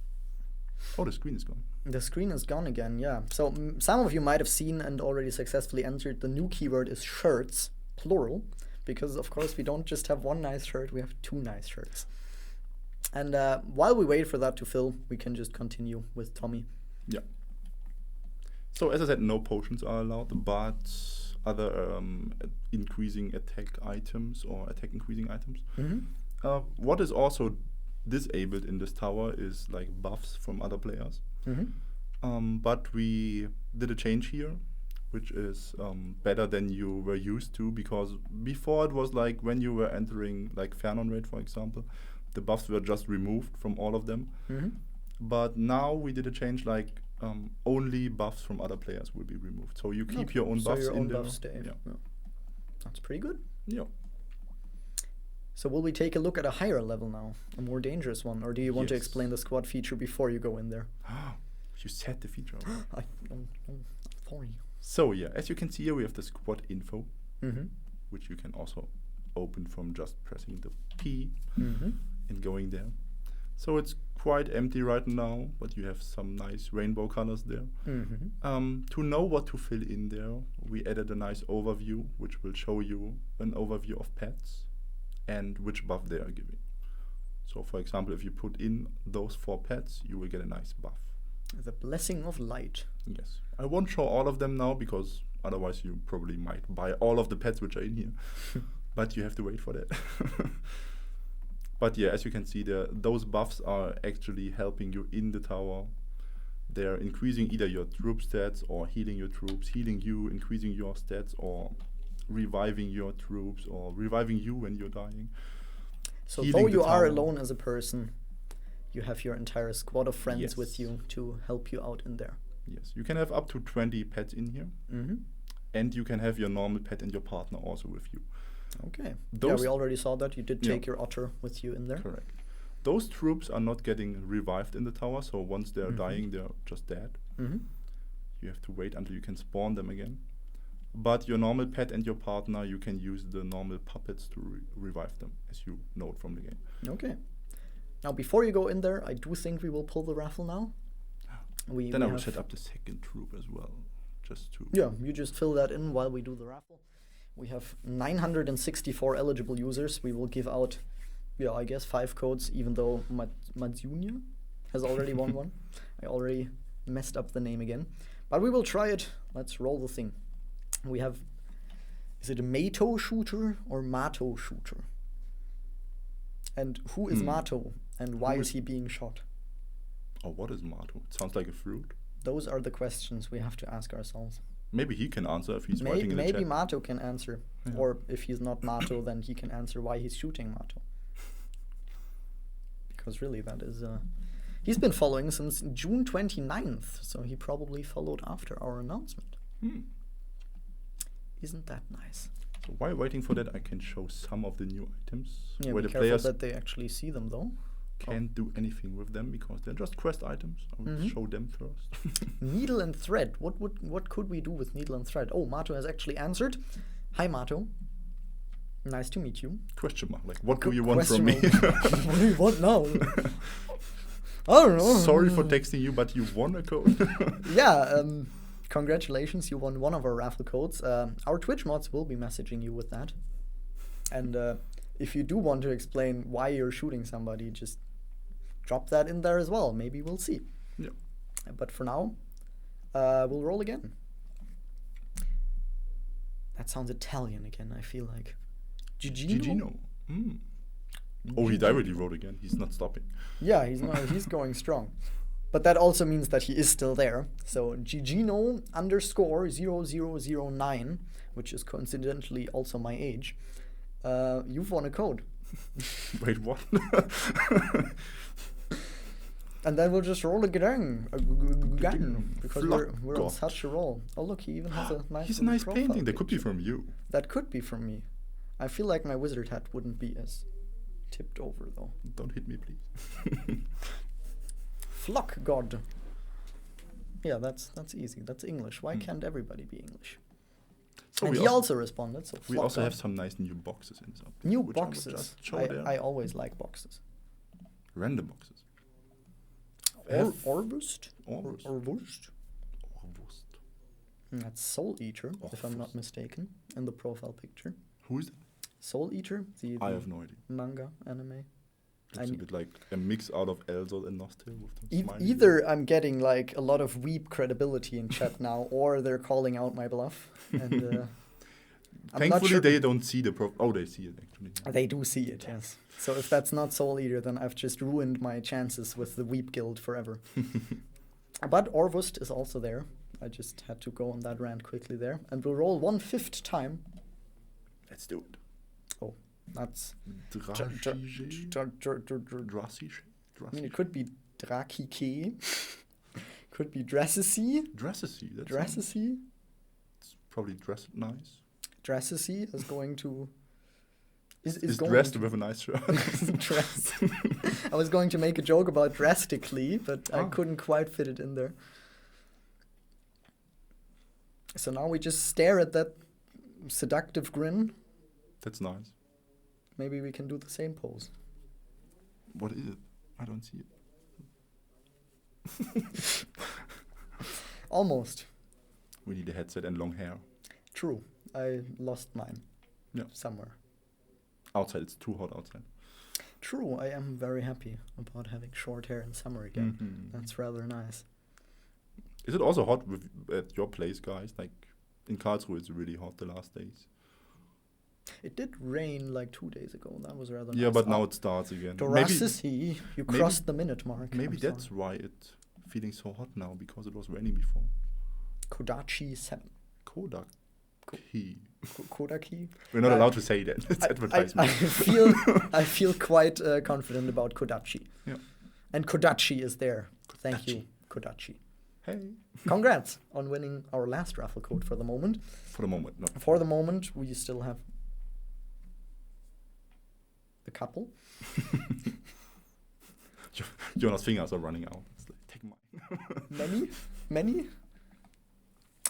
Oh, the screen is gone. The screen is gone again, yeah. So some of you might have seen and already successfully entered the new keyword is shirts, plural, because of course we don't just have 1 nice shirt, we have 2 nice shirts. And while we wait for that to fill, we can just continue with Tommy. Yeah. So as I said, no potions are allowed, but other increasing attack items or attack increasing items. What is also disabled in this tower is like buffs from other players. But we did a change here, which is better than you were used to, because before it was like when you were entering like Fernon Raid, for example, the buffs were just removed from all of them. But now we did a change, like only buffs from other players will be removed. So you keep your own buffs in there. Buffs stay. Yeah. That's pretty good. Yeah. So will we take a look at a higher level now, a more dangerous one, or do you want to Yes. explain the squad feature before you go in there? You set the feature. No, sorry. So yeah, as you can see here, we have the squad info, which you can also open from just pressing the P and going there. So it's quite empty right now, but you have some nice rainbow colors there. To know what to fill in there, we added a nice overview, which will show you an overview of pets and which buff they are giving. So for example, if you put in those 4 pets, you will get a nice buff. The blessing of light. Yes. I won't show all of them now, because otherwise you probably might buy all of the pets which are in here. But you have to wait for that. But yeah, as you can see there, those buffs are actually helping you in the tower. they're increasing either your troop stats or healing your troops, healing you, increasing your stats, or reviving your troops, or reviving you when you're dying. So Healing though you the are tower. alone as a person, you have your entire squad of friends Yes. with you to help you out in there. Yes, you can have up to 20 pets in here, Mm-hmm. and you can have your normal pet and your partner also with you. Okay. Yeah, Those- we already saw that. You did Yeah. take your otter with you in there. Correct. Those troops are not getting revived in the tower, so once they're Mhm. dying, they're just dead. Mm-hmm. You have to wait until you can spawn them again. But your normal pet and your partner, you can use the normal puppets to revive them, as you know it from the game. Okay. Now, before you go in there, I do think we will pull the raffle now. Then I will set up the second troop as well, just to... Yeah, you just fill that in while we do the raffle. We have 964 eligible users. We will give out, I guess 5 codes, even though Matsunya has already won one. I already messed up the name again. But we will try it. Let's roll the thing. We have, is it a Mato shooter or Mato shooter? And who is Mato, and why Who is is- he being shot? Oh, what is Mato? It sounds like a fruit. Those are the questions we have to ask ourselves. Maybe he can answer if he's writing in the Maybe chat. Mato can answer. Yeah. Or if he's not Mato, then he can answer why he's shooting Mato. Because really, that is... he's been following since June 29th, so he probably followed after our announcement. Isn't that nice? So while waiting for that, I can show some of the new items. Yeah, where be the careful players that they actually see them, though. can't do anything with them because they're just quest items. I will Mhm. show them first. Needle and thread. What could we do with needle and thread? Oh, Mato has actually answered. Hi, Mato. Nice to meet you. Question mark. Like, what do you want from me? What do you want now? I don't know. Sorry for texting you, but you won a code. Yeah, congratulations, you won one of our raffle codes. Our Twitch mods will be messaging you with that. And if you do want to explain why you're shooting somebody, just drop that in there as well. Maybe we'll see. Yeah. But for now, we'll roll again. That sounds Italian again, I feel like. Gigino. Oh, he directly wrote again. He's not stopping. Yeah, he's going strong. But that also means that he is still there. So Gigino _0009, which is coincidentally also my age, you've won a code. Wait, what? And then we'll just roll again, because we're on Flockt. such a roll. Oh look, he even has a nice. He's a little nice profile painting. That could be picture. from you. That could be from me. I feel like my wizard hat wouldn't be as tipped over though. Don't hit me, please. Flock god. Yeah, that's easy. That's English. Why can't everybody be English? So And we he also, also responded. So we Flock also god. have some nice new boxes in this update. New which I will boxes. just show there. I always like boxes. Random boxes. Orvust? Orvust. Orvust? Orvust. That's Soul Eater, if I'm not Orvust. mistaken, in the profile picture. Who is it? Soul Eater, the I have no idea. manga anime. Looks a bit like a mix out of Elzol and NosTale with the smiley. Either I'm getting like a lot of weeb credibility in chat now, or they're calling out my bluff. And I'm not Thankfully, sure. they don't see the Oh, they see it actually. They do see it, yes. So if that's not Soul Eater, then I've just ruined my chances with the Weep Guild forever. But Orvust is also there. I just had to go on that rant quickly there. And we'll roll 1/5 time. Let's do it. Oh, that's... Drasige? I mean, it could be Drakike. Could be Dressesy. Dressesy. That's Dressesy. It's probably dressed nice. Dressesy is going to... Is going dressed with a nice shirt. Dress. I was going to make a joke about drastically, but I couldn't quite fit it in there. So now we just stare at that seductive grin. That's nice. Maybe we can do the same pose. What is it? I don't see it. Almost. We need a headset and long hair. True. I lost mine. Yeah. Somewhere. Outside, it's too hot outside. True, I am very happy about having short hair in summer again. That's rather nice. Is it also hot at your place, guys? Like, in Karlsruhe, it's really hot the last days. It did rain like 2 days ago. That was rather nice. Yeah, but now it starts again. Dorasisi, you crossed the minute mark. Maybe I'm that's sorry. why it feeling so hot now because it was raining before. Kodachi 7. Kodaki. Kodaki? We're not allowed to say that. It's advertisement. I feel quite confident about Kodachi. Yeah. And Kodachi is there. Thank you, Kodachi. Hey. Congrats on winning our last raffle code for the moment. For the moment, not For the moment, we still have a couple. Jonas' fingers are running out. It's like, take mine. Many?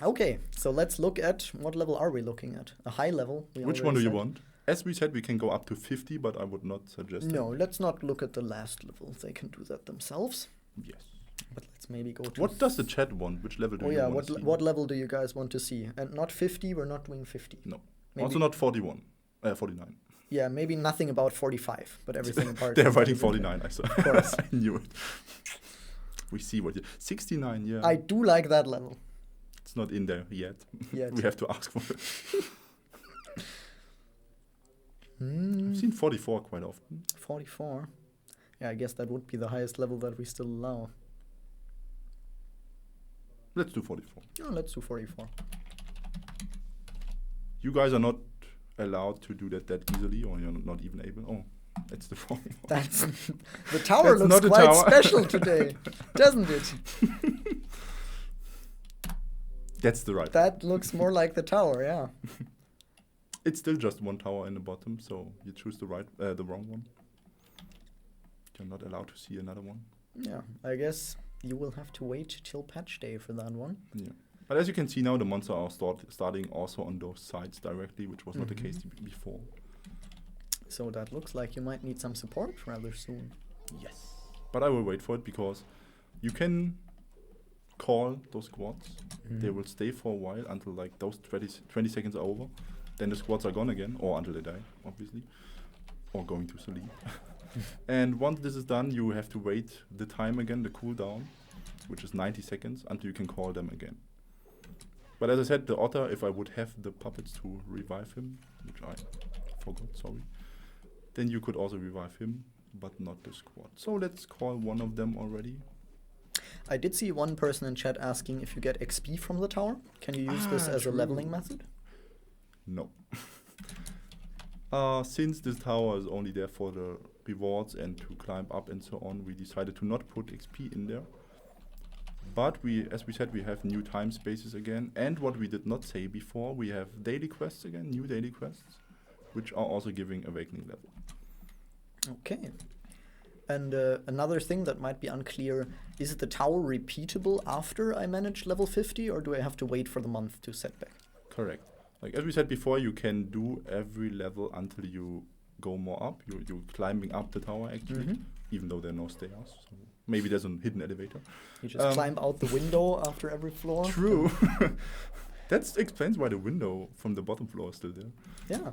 Okay, so let's look at what level are we looking at? A high level. Which one do you want? As we said, we can go up to 50, but I would not suggest it. No, let's not look at the last level. They can do that themselves. Yes. But let's maybe go to... What does the chat want? Which level do you want to see? What level do you guys want to see? And not 50, we're not doing 50. No. Maybe, also not 49. Yeah, maybe nothing about 45, but everything apart. They're writing 49, I saw. Of course. I knew it. We see what you... 69, yeah. I do like that level. It's not in there yet. Yet. We have to ask for it. I've seen 44 quite often. 44? Yeah, I guess that would be the highest level that we still allow. Let's do 44. Oh, let's do 44. You guys are not allowed to do that easily, or you're not even able. Oh, that's the wrong one. That's the tower That's looks not a quite tower. special today, doesn't it? That's the right. That looks more like the tower, yeah. It's still just one tower in the bottom, so you choose the wrong one. You're not allowed to see another one. Yeah, I guess you will have to wait till patch day for that one. Yeah. But as you can see now, the monsters are starting also on those sides directly, which was not the case before. So that looks like you might need some support rather soon. Yes. But I will wait for it because you can call those squads. They will stay for a while until like those 20 seconds are over. Then the squads are gone again, or until they die, obviously. Or going to sleep. And once this is done, you have to wait the time again, the cooldown, which is 90 seconds, until you can call them again. But as I said, the otter, if I would have the puppets to revive him, which I forgot, sorry, then you could also revive him, but not the squad. So let's call one of them already. I did see one person in chat asking if you get XP from the tower. Can you use this as a leveling method? No. Since this tower is only there for the rewards and to climb up and so on, we decided to not put XP in there. But as we said, we have new time spaces again. And what we did not say before, we have daily quests again, new daily quests, which are also giving awakening level. Okay. And another thing that might be unclear, is the tower repeatable after I manage level 50, or do I have to wait for the month to set back? Correct. Like as we said before, you can do every level until you go more up. You're climbing up the tower actually, even though there are no stairs. So maybe there's a hidden elevator. You just climb out the window after every floor? True. That explains why the window from the bottom floor is still there. Yeah.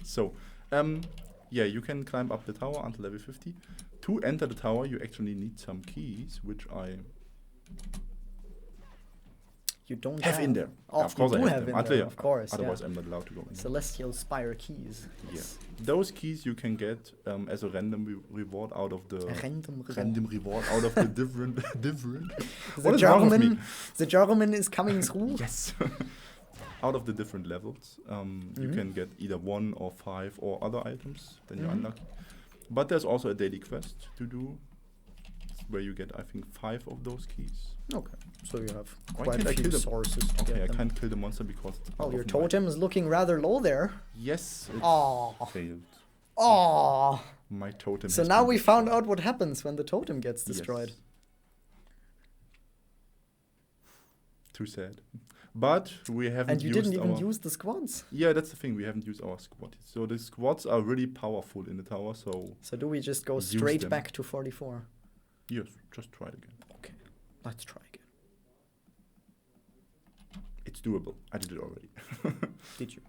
So, yeah, you can climb up the tower until level 50. To enter the tower, you actually need some keys, which I have in there. Oh, of course you I do have them. in there, of course. Otherwise, I'm not allowed to go in. Celestial Spire keys. Yeah. Those keys you can get as a random reward out of the random reward out of the different. What is wrong with me? The German is coming through. Yes. Out of the different levels, you can get either 1 or 5 or other items. Then you're unlucky. But there's also a daily quest to do, where you get, I think, 5 of those keys. Okay, so you have Why quite can't a I few kill them? sources to Okay, get I them. can't kill the monster because it's Oh, out your of my- totem is looking rather low there. Yes, it failed. Oh. My totem. So has now been we found destroyed. out what happens when the totem gets destroyed. Yes. Too sad. But we haven't And you didn't even our- use the squads. Yeah, that's the thing. We haven't used our squad. So the squads are really powerful in the tower. So So do we just go Use straight them. back to 44? yes, just try it again. Okay, let's try again. It's doable. I did it already. Did you?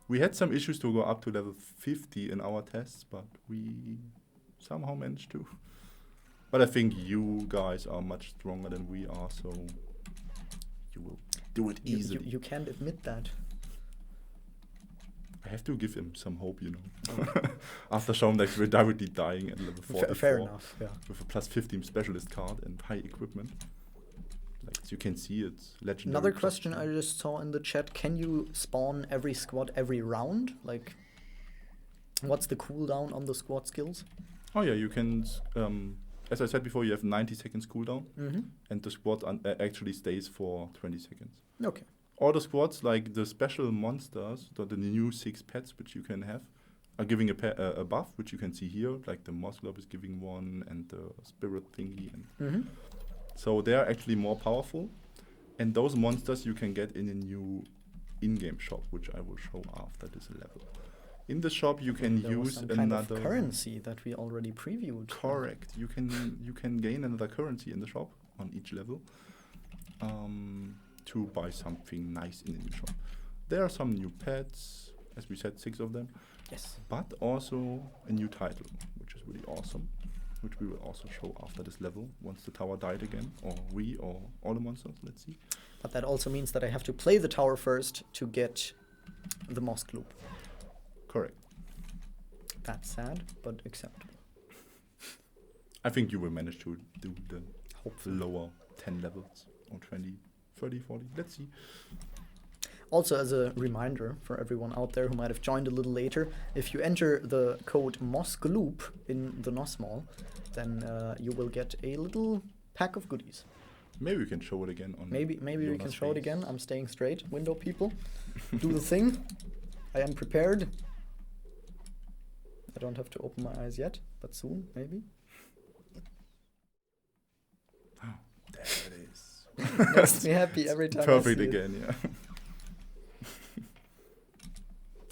We had some issues to go up to level 50 in our tests, but we somehow managed to. But I think you guys are much stronger than we are, so you will do it easily. You can't admit that. I have to give him some hope, After showing that we're directly dying at level 44. Fair enough, yeah. With a plus 15 specialist card and high equipment. Like, as you can see, it's legendary. Another question I just saw in the chat, can you spawn every squad every round? Like, what's the cooldown on the squad skills? Oh yeah, you can, as I said before, you have 90 seconds cooldown. And the squad actually stays for 20 seconds. Okay. All the squads, like the special monsters, the new 6 pets which you can have, are giving a buff, which you can see here. Like the Moss Globe is giving one, and the Spirit thingy. And so they are actually more powerful. And those monsters you can get in a new in-game shop, which I will show after this level. In the shop you can use some another kind of currency that we already previewed. Correct. You can gain another currency in the shop on each level. To buy something nice in the new shop. There are some new pets, as we said, 6 of them. Yes. But also a new title, which is really awesome, which we will also show after this level, once the tower died again, or all the monsters, let's see. But that also means that I have to play the tower first to get the Mosque Loop. Correct. That's sad, but acceptable. I think you will manage to do the Hopefully. lower 10 levels, or 20, 30, 40, let's see. Also, as a reminder for everyone out there who might have joined a little later, if you enter the code MOSGLOOP in the NOS Mall, then you will get a little pack of goodies. Maybe we can show it again on Maybe we Jonas' can show it face. again. I'm staying straight, window people. Do the thing. I am prepared. I don't have to open my eyes yet, but soon, maybe. Oh, there it is. Makes me happy every time Perfect I see again, yeah.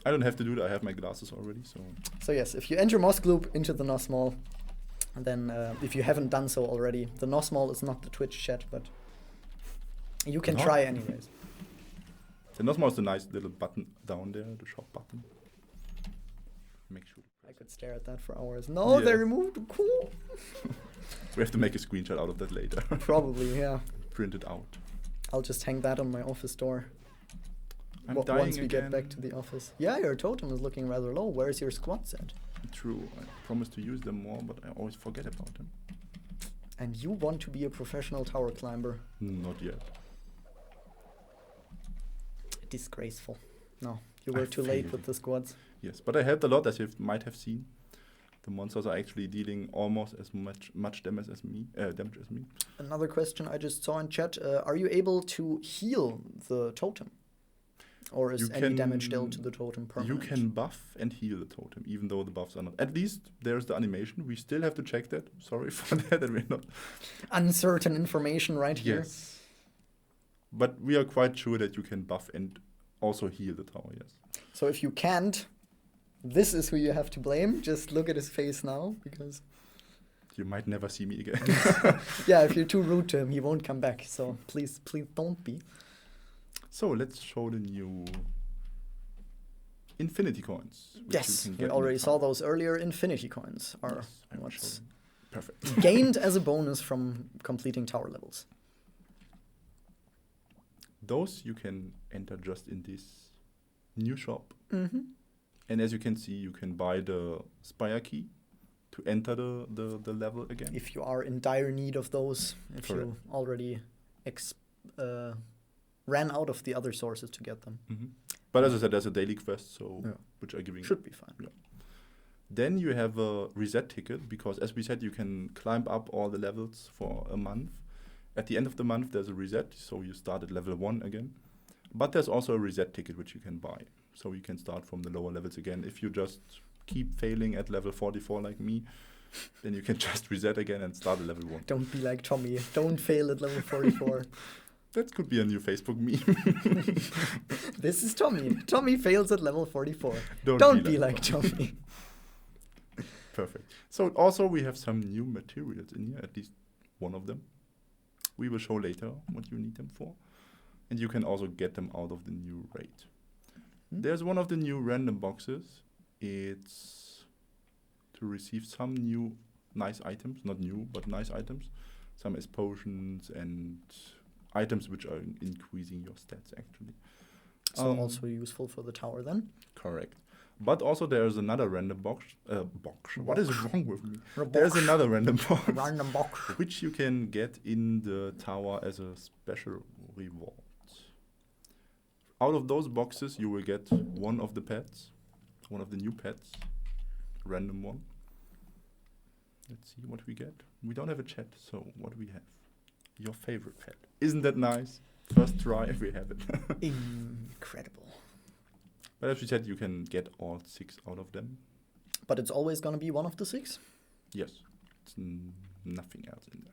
I don't have to do that. I have my glasses already, so. So yes, if you enter Mosque Loop into the NOS Mall, then if you haven't done so already, the NOS Mall is not the Twitch chat, but you can Not? try anyways. The NOS Mall is the nice little button down there, the shop button. Make sure. I could stare at that for hours. No, they Yes. removed. Cool. We have to make a screenshot out of that later. Probably, yeah. Print it out. I'll just hang that on my office door. I'm Once dying we again. get back to the office. Yeah, your totem is looking rather low. Where's your squad set? True. I promise to use them more, but I always forget about them. And you want to be a professional tower climber. Not yet. Disgraceful. No, you I were too late failed. with the squads. Yes, but I helped a lot, as you might have seen. The monsters are actually dealing almost as much damage as me. Another question I just saw in chat. Are you able to heal the totem? Or is You any damage can- dealt to the totem permanent? You can buff and heal the totem, even though the buffs are not. At least there's the animation. We still have to check that. Sorry for that we're not. Uncertain information right here. Yes. But we are quite sure that you can buff and also heal the tower, yes. So if you can't, this is who you have to blame. Just look at his face now, because You might never see me again. yeah, if you're too rude to him, he won't come back. So please don't be. So let's show the new infinity coins. which Yes, you can we get in already the saw tower. those earlier. Infinity coins are Yes, I will show what's them. Perfect. gained as a bonus from completing tower levels. Those you can enter just in this new shop. Mm-hmm. And as you can see, you can buy the Spire key to enter the level again. If you are in dire need of those, if Correct. you already ran out of the other sources to get them. But as I said, there's a daily quest, so Yeah. which are giving. Should be fine. Yeah. Then you have a reset ticket, because as we said, you can climb up all the levels for a month. At the end of the month, there's a reset, so you start at level 1 again. But there's also a reset ticket which you can buy. So you can start from the lower levels again. If you just keep failing at level 44 like me, then you can just reset again and start at level 1. Don't be like Tommy. Don't fail at level 44. That could be a new Facebook meme. This is Tommy. Tommy fails at level 44. Don't Don't be like Tommy. Perfect. So also we have some new materials in here, at least one of them. We will show later what you need them for. And you can also get them out of the new raid. There's one of the new random boxes. It's to receive some new nice items. Not new, but nice items. Some as potions and items which are increasing your stats actually. So also useful for the tower then. Correct. But also there is another random box. What is wrong with me? Box. There's another random box. Random box. Which you can get in the tower as a special reward. Out of those boxes, you will get one of the pets. One of the new pets. Random one. Let's see what we get. We don't have a chat, so what we have. Your favorite pet. Isn't that nice? First try if we have it. Incredible. But as we said, you can get all 6 out of them. But it's always going to be one of the 6? Yes. It's nothing else in there.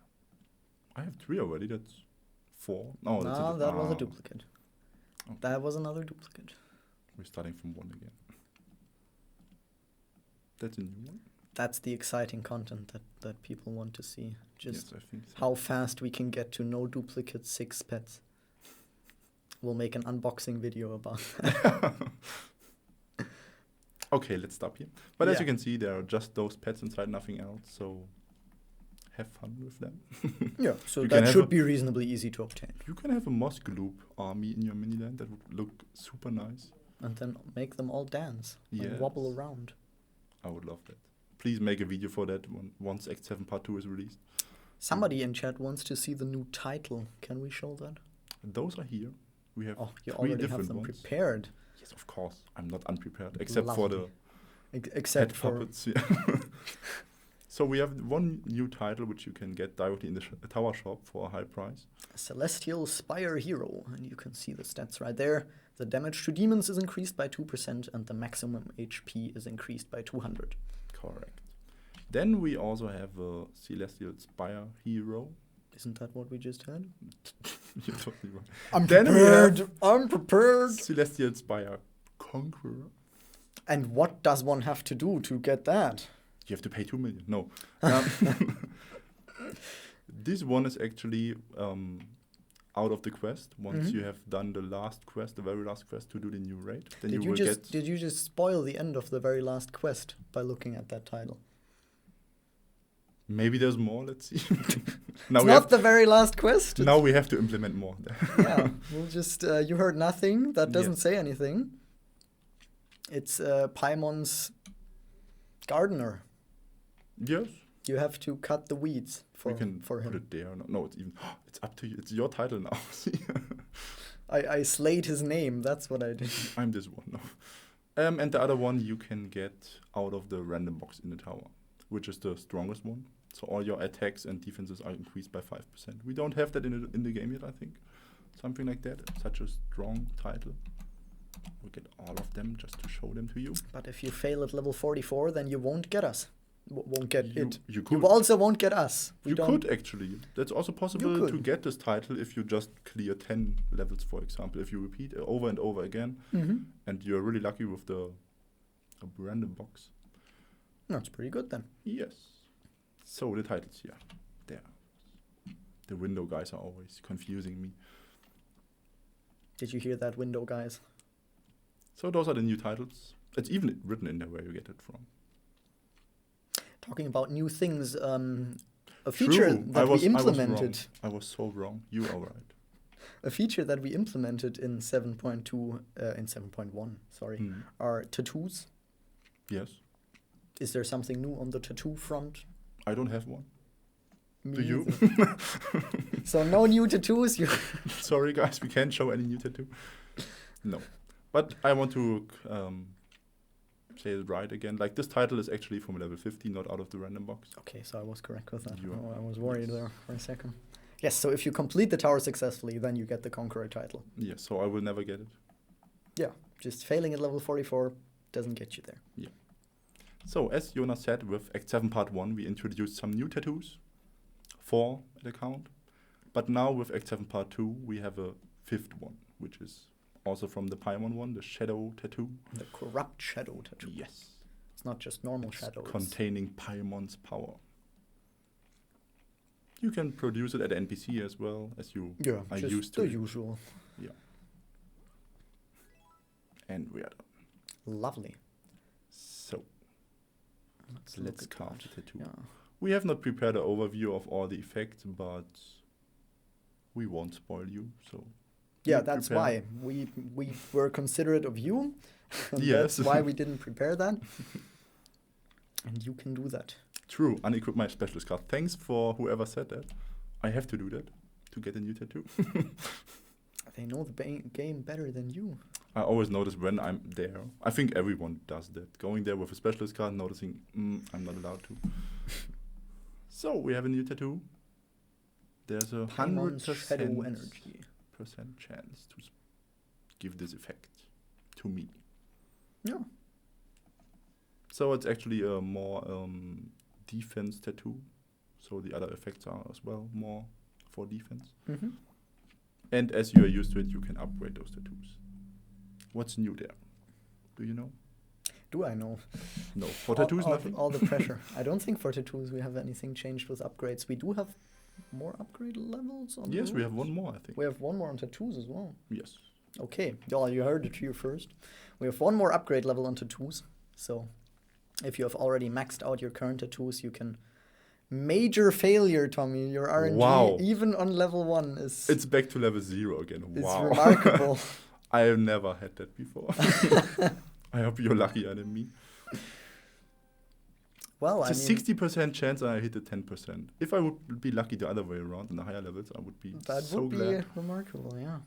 I have 3 already. That's 4. Oh, no, that was a duplicate. Oh. That was another duplicate. We're starting from 1 again. That's a new one. That's the exciting content that people want to see. Just yes, I think so. how fast we can get to no duplicate 6 pets. We'll make an unboxing video about that. Okay, let's stop here. But as you can see, there are just those pets inside, nothing else. So have fun with them. Yeah, so that should be reasonably easy to obtain. You can have a Moss Gloop army in your miniland. That would look super nice. And then make them all dance and wobble around. I would love that. Please make a video for that once Act 7 Part 2 is released. Somebody in chat wants to see the new title. Can we show that? Those are here. We have you 3 already different have them ones. Prepared. Yes, of course. I'm not unprepared, except for the except pet for puppets. Yeah. So we have one new title which you can get directly in the tower shop for a high price. Celestial Spire Hero, and you can see the stats right there. The damage to demons is increased by 2%, and the maximum HP is increased by 200. Correct. Then we also have a Celestial Spire Hero. Isn't that what we just had? You're totally right. I'm prepared. Celestial Spire Conqueror. And what does one have to do to get that? You have to pay 2 million. No. This one is actually out of the quest. Once you have done the last quest, the very last quest to do the new raid, then did you just spoil the end of the very last quest by looking at that title? Maybe there's more. Let's see. Now it's not the very last quest. Now we have to implement more. Yeah, we'll just. You heard nothing. That doesn't say anything. It's Paimon's gardener. Yes. You have to cut the weeds for him. Put it there. No, it's even. It's up to you. It's your title now. See. I slayed his name. That's what I did. I'm this one. No. And the other one you can get out of the random box in the tower, which is the strongest one. So all your attacks and defenses are increased by 5%. We don't have that in the game yet, I think. Something like that. Such a strong title. We'll get all of them just to show them to you. But if you fail at level 44, then you won't get us. Won't get it. You could. You also won't get us. You could actually. That's also possible to get this title if you just clear 10 levels, for example. If you repeat over and over again, and you're really lucky with a random box. That's pretty good then. Yes. So the titles here. There. The window guys are always confusing me. Did you hear that, window guys? So those are the new titles. It's even written in there where you get it from. Talking about new things, a feature that we implemented. I was so wrong. You are right. A feature that we implemented in 7.2, in 7.1, sorry, are tattoos. Yes. Is there something new on the tattoo front? I don't have one. Me Do you? So no new tattoos? Sorry guys, we can't show any new tattoo. No. But I want to say it right again. Like, this title is actually from level 50, not out of the random box. Okay, so I was correct with that. I was worried there for a second. Yes, so if you complete the tower successfully, then you get the Conqueror title. Yeah, so I will never get it. Yeah, just failing at level 44 doesn't get you there. Yeah. So, as Jonas said, with Act 7 Part 1, we introduced some new tattoos. 4 at the count. But now with Act 7 Part 2, we have a 5th one, which is also from the Paimon one, the Shadow Tattoo. The Corrupt Shadow Tattoo. Yes. It's not just normal shadows. Containing Paimon's power. You can produce it at NPC as well, as you are used to. The usual. Yeah. And we are done. Lovely. So, let's carve the tattoo. Yeah. We have not prepared an overview of all the effects, but we won't spoil you, so Yeah, be that's prepared. why we were considerate of you. And Yes. that's why we didn't prepare that. And you can do that. True, unequip my specialist card. Thanks for whoever said that. I have to do that to get a new tattoo. They know the game better than you. I always notice when I'm there. I think everyone does that. Going there with a specialist card, noticing I'm not allowed to. So we have a new tattoo. There's a Paimon's shadow energy. % chance to give this effect to me. Yeah. So it's actually a more defense tattoo. So the other effects are as well more for defense. Mm-hmm. And as you are used to it, you can upgrade those tattoos. What's new there? Do you know? Do I know? No. For tattoos, nothing? All the pressure. I don't think for tattoos we have anything changed with upgrades. We do have more upgrade levels on Yes, we have runes? one more, I think. We have one more on tattoos as well. Yes. Okay, y'all, you heard it here first. We have one more upgrade level on tattoos. So if you have already maxed out your current tattoos, you can... Major failure, Tommy. Your RNG, Wow. even on level 1, is It's back to level 0 again. Wow. remarkable. I have never had that before. I hope you're luckier than me. Well, It's I a mean, 60% chance I hit the 10%. If I would be lucky the other way around in the higher levels, I would be that so would be glad. remarkable, yeah.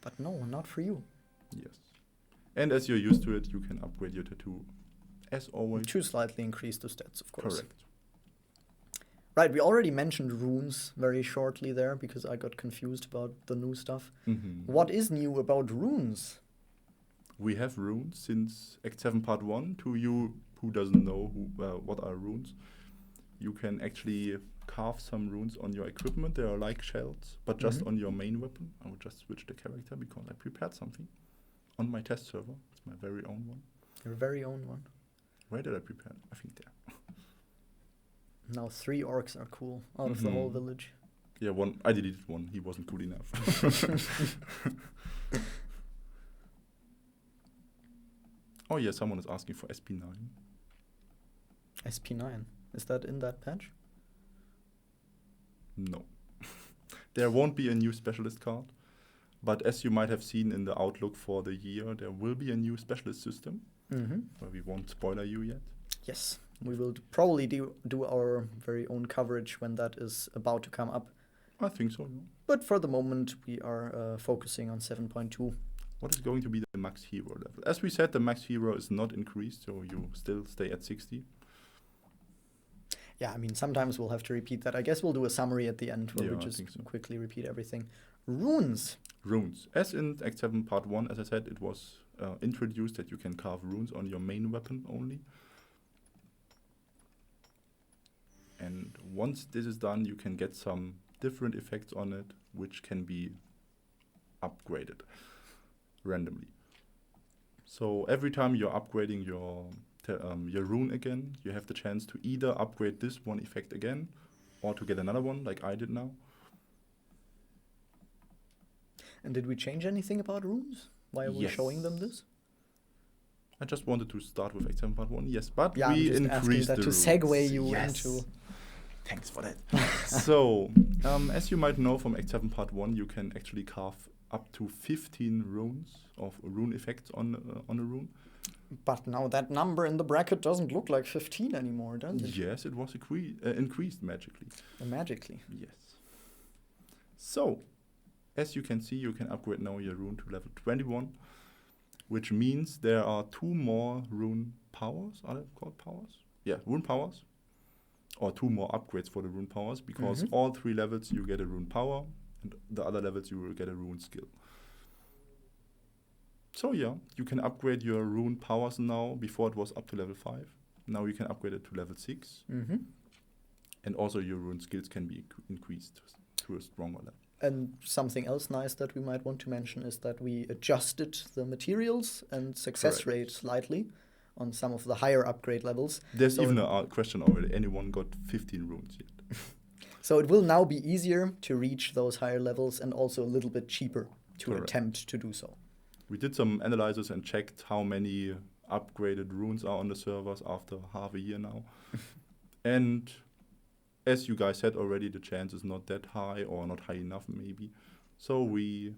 But no, not for you. Yes. And as you're used to it, you can upgrade your tattoo as always. To slightly increase the stats, of course. Correct. Right, we already mentioned runes very shortly there because I got confused about the new stuff. Mm-hmm. What is new about runes? We have runes since Act 7 Part 1. To you who doesn't know what are runes, you can actually carve some runes on your equipment. They are like shells, but just Mhm. on your main weapon. I will just switch the character because I prepared something on my test server. It's my very own one. Your very own one. Where did I prepare it? I think there. Now 3 orcs are cool out of the whole Mhm. village. Yeah, one. I deleted one. He wasn't cool enough. Oh yeah, someone is asking for SP9. SP9. Is that in that patch? No. There won't be a new specialist card, but as you might have seen in the outlook for the year, there will be a new specialist system, Mm-hmm. where we won't spoiler you yet. Yes. We will probably do our very own coverage when that is about to come up. I think so. Yeah. But for the moment, we are focusing on 7.2. What is going to be the max hero level? As we said, the max hero is not increased, so you still stay at 60. Yeah, I mean, sometimes we'll have to repeat that. I guess we'll do a summary at the end where Yeah, we I just think so. quickly repeat everything. Runes. Runes. As in Act 7 Part 1, as I said, it was introduced that you can carve runes on your main weapon only. And once this is done, you can get some different effects on it, which can be upgraded randomly. So every time you're upgrading your rune again, you have the chance to either upgrade this one effect again, or to get another one, like I did now. And did we change anything about runes? Why are we Yes. showing them this? I just wanted to start with Act 7 Part 1, yes, but Yeah, I'm we just asking increased that the to runes. segue you Yes. into... Thanks for that. So, as you might know from Act 7 Part 1, you can actually carve up to 15 runes of rune effects on a rune. But now that number in the bracket doesn't look like 15 anymore, does it? Yes, it was increased magically. Magically. Yes. So, as you can see, you can upgrade now your rune to level 21, which means there are 2 more rune powers. Are they called powers? Yeah, rune powers. Or 2 more upgrades for the rune powers, because Mhm. all 3 levels you get a rune power, and the other levels you will get a rune skill. So yeah, you can upgrade your rune powers now. Before it was up to level 5. Now you can upgrade it to level 6. Mm-hmm. And also your rune skills can be increased to a stronger level. And something else nice that we might want to mention is that we adjusted the materials and success Correct. rate slightly on some of the higher upgrade levels. There's So even a question already. Anyone got 15 runes yet? So it will now be easier to reach those higher levels and also a little bit cheaper to Correct. attempt to do so. We did some analysis and checked how many upgraded runes are on the servers after half a year now. And as you guys said already, the chance is not that high or not high enough maybe. So we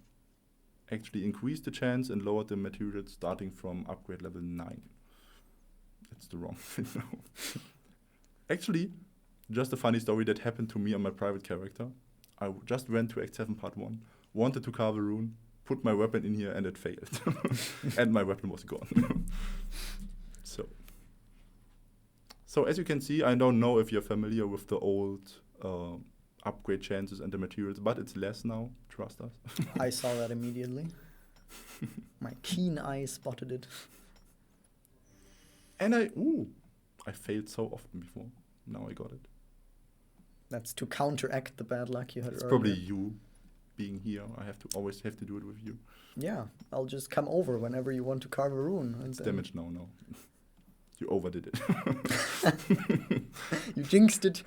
actually increased the chance and lowered the materials starting from upgrade level 9. That's the wrong window. Actually, just a funny story that happened to me on my private character. I just went to Act 7 Part 1, wanted to carve a rune, put my weapon in here, and it failed. And my weapon was gone. So as you can see, I don't know if you're familiar with the old upgrade chances and the materials, but it's less now, trust us. I saw that immediately. My keen eye spotted it. And I failed so often before. Now I got it. That's to counteract the bad luck you had It's earlier. probably you being here. I always have to do it with you. Yeah, I'll just come over whenever you want to carve a rune. And It's damage now. You overdid it. You jinxed it.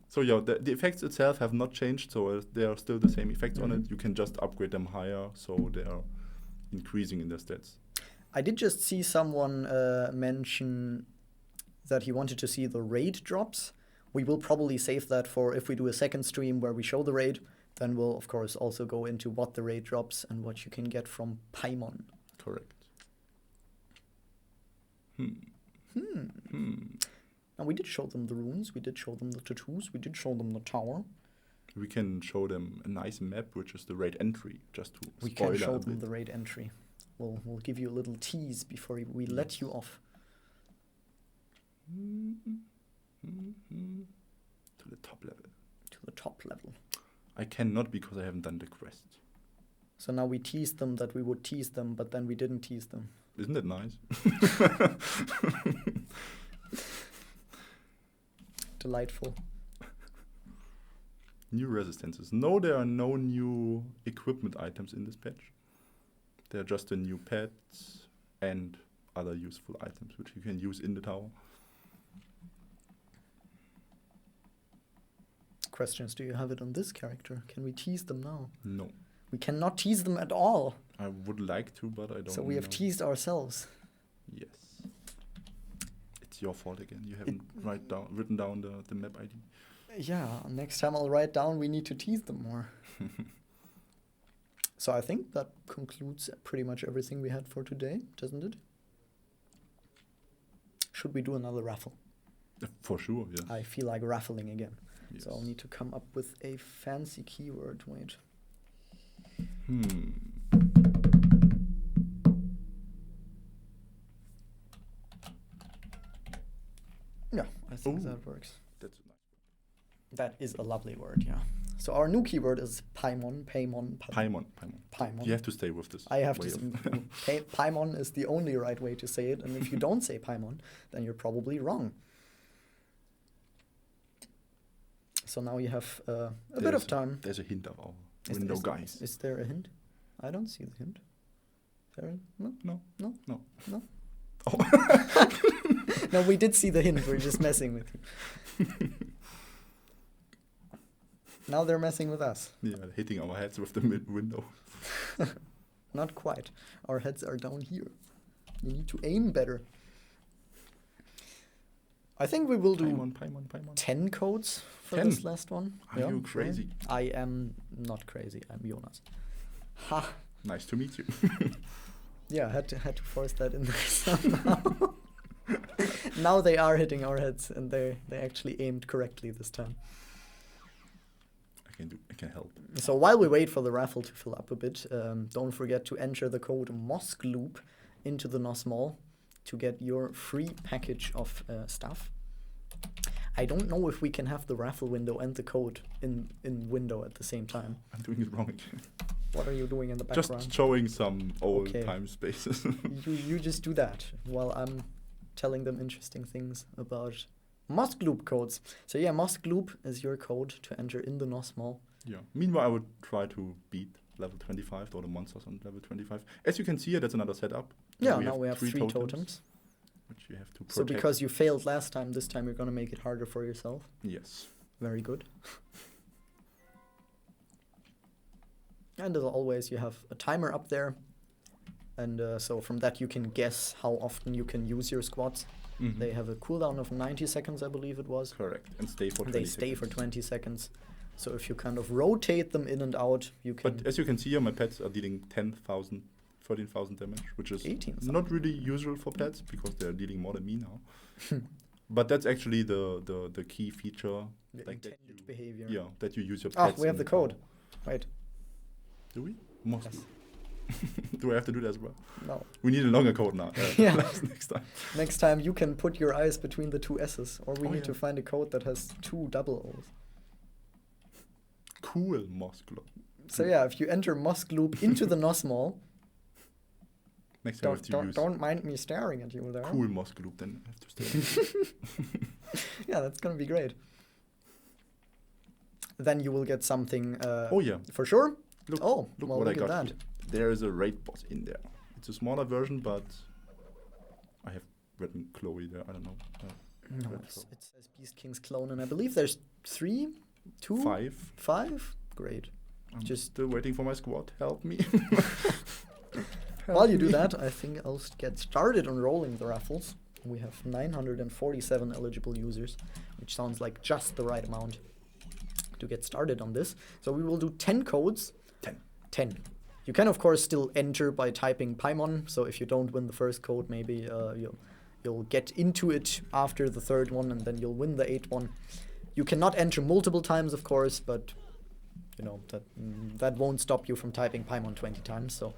So yeah, the effects itself have not changed, so they are still the same effects on it. You can just upgrade them higher, so they are increasing in their stats. I did just see someone mention that he wanted to see the raid drops. We will probably save that for if we do a second stream where we show the raid. Then we'll, of course, also go into what the raid drops and what you can get from Paimon. Correct. Now, we did show them the runes, we did show them the tattoos, we did show them the tower. We can show them a nice map, which is the raid entry, just to We spoil can show a them bit. the raid entry. We'll give you a little tease before we let you off. To the top level. To the top level. I cannot because I haven't done the quest. So now we teased them that we would tease them, but then we didn't tease them. Isn't that nice? Delightful. New resistances. No, there are no new equipment items in this patch. There are just the new pets and other useful items which you can use in the tower. Questions, do you have it on this character? Can we tease them now? No. We cannot tease them at all. I would like to, but I don't know. So we have teased ourselves. Yes. It's your fault again. You haven't written down the map ID. Yeah, next time I'll write down we need to tease them more. So I think that concludes pretty much everything we had for today, doesn't it? Should we do another raffle? For sure, yeah. I feel like raffling again. Yes. So I'll need to come up with a fancy keyword. Wait. Yeah, I think that works. That's nice. That is a lovely word, yeah. So our new keyword is Paimon. Paimon. You have to stay with this. I have way to. of- Paimon is the only right way to say it, and if you don't say Paimon, then you're probably wrong. So now you have a bit of time. There's a hint of our window, guys. Is there a hint? I don't see the hint. There? No. Oh. No, we did see the hint. We're just messing with you. Now they're messing with us. Yeah, hitting our heads with the window. Not quite. Our heads are down here. You need to aim better. I think we will do Paimon. 10 codes for 10? this last one. Are you crazy? I am not crazy. I'm Jonas. Ha! Nice to meet you. Yeah, had to force that in there somehow. Now they are hitting our heads, and they actually aimed correctly this time. I can help. So while we wait for the raffle to fill up a bit, don't forget to enter the code MOSCLOOP into the NOS Mall to get your free package of stuff. I don't know if we can have the raffle window and the code in window at the same time. I'm doing it wrong again. What are you doing in the background? Just showing some old time spaces. You just do that while I'm telling them interesting things about MOSCLOOP codes. So yeah, MOSCLOOP is your code to enter in the NOS Mall. Yeah. Meanwhile, I would try to beat level 25 or the monsters on level 25. As you can see here, that's another setup. Yeah, now we have three totems. Which you have to protect. So because you failed last time, this time you're going to make it harder for yourself. Yes. Very good. And as always, you have a timer up there. And so from that you can guess how often you can use your squads. They have a cooldown of 90 seconds, I believe it was. Correct. And stay for 20 They stay for 20 seconds. So if you kind of rotate them in and out, you can... But as you can see here, my pets are dealing 10,000, 13,000 damage, which is 18 not really usual for pets because they're dealing more than me now. But that's actually the key feature. The like that intended behavior. Yeah, that you use your Ah, pets. we have in the code. Wait. Do we? Must Yes. be. Do I have to do that as well? No. We need a longer code now. Yeah. Next time. Next time you can put your eyes between the two S's, or we Oh, need yeah. to find a code that has 2 double O's. Cool muscular. So yeah, if you enter Musk Loop into the NosMall, Next time I have to use don't mind me staring at you there. cool muscle loop, then I have to stay. Yeah, that's gonna be great. Then you will get something. Oh yeah. For sure. Look, Oh, look well, what I look at got that. here. There is a raid boss in there. It's a smaller version, but I have written Chloe there. I don't know. No, Red it Crow. says Beast King's clone, and I believe there's 3, 2, 5. 5. Great. I'm Just- still waiting for my squad. Help me. While you do that, I think I'll get started on rolling the raffles. We have 947 eligible users, which sounds like just the right amount to get started on this. So we will do 10 codes. 10. You can, of course, still enter by typing Paimon. So if you don't win the first code, maybe you'll get into it after the third one, and then you'll win the 8th one. You cannot enter multiple times, of course, but you know that won't stop you from typing Paimon 20 times. So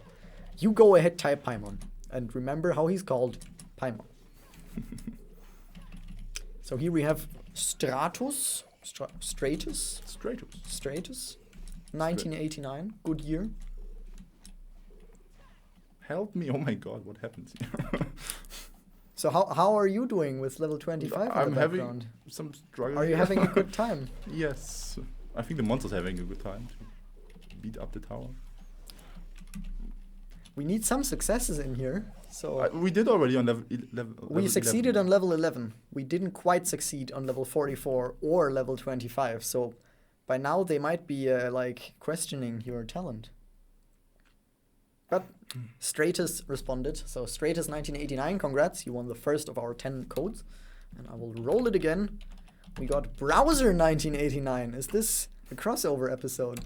you go ahead, type Paimon, and remember how he's called, Paimon. So here we have Stratus, 1989, good year. Help me. Oh my god, what happens here? So how are you doing with level 25 in I'm the having background? some struggle. Are you here. having a good time? Yes. I think the monster's having a good time to beat up the tower. We need some successes in here. So We did already on level we succeeded on level 11. We didn't quite succeed on level 44 or level 25. So by now they might be like questioning your talent. But Stratus responded. So Stratus 1989, congrats. You won the first of our 10 codes. And I will roll it again. We got Browser 1989. Is this a crossover episode?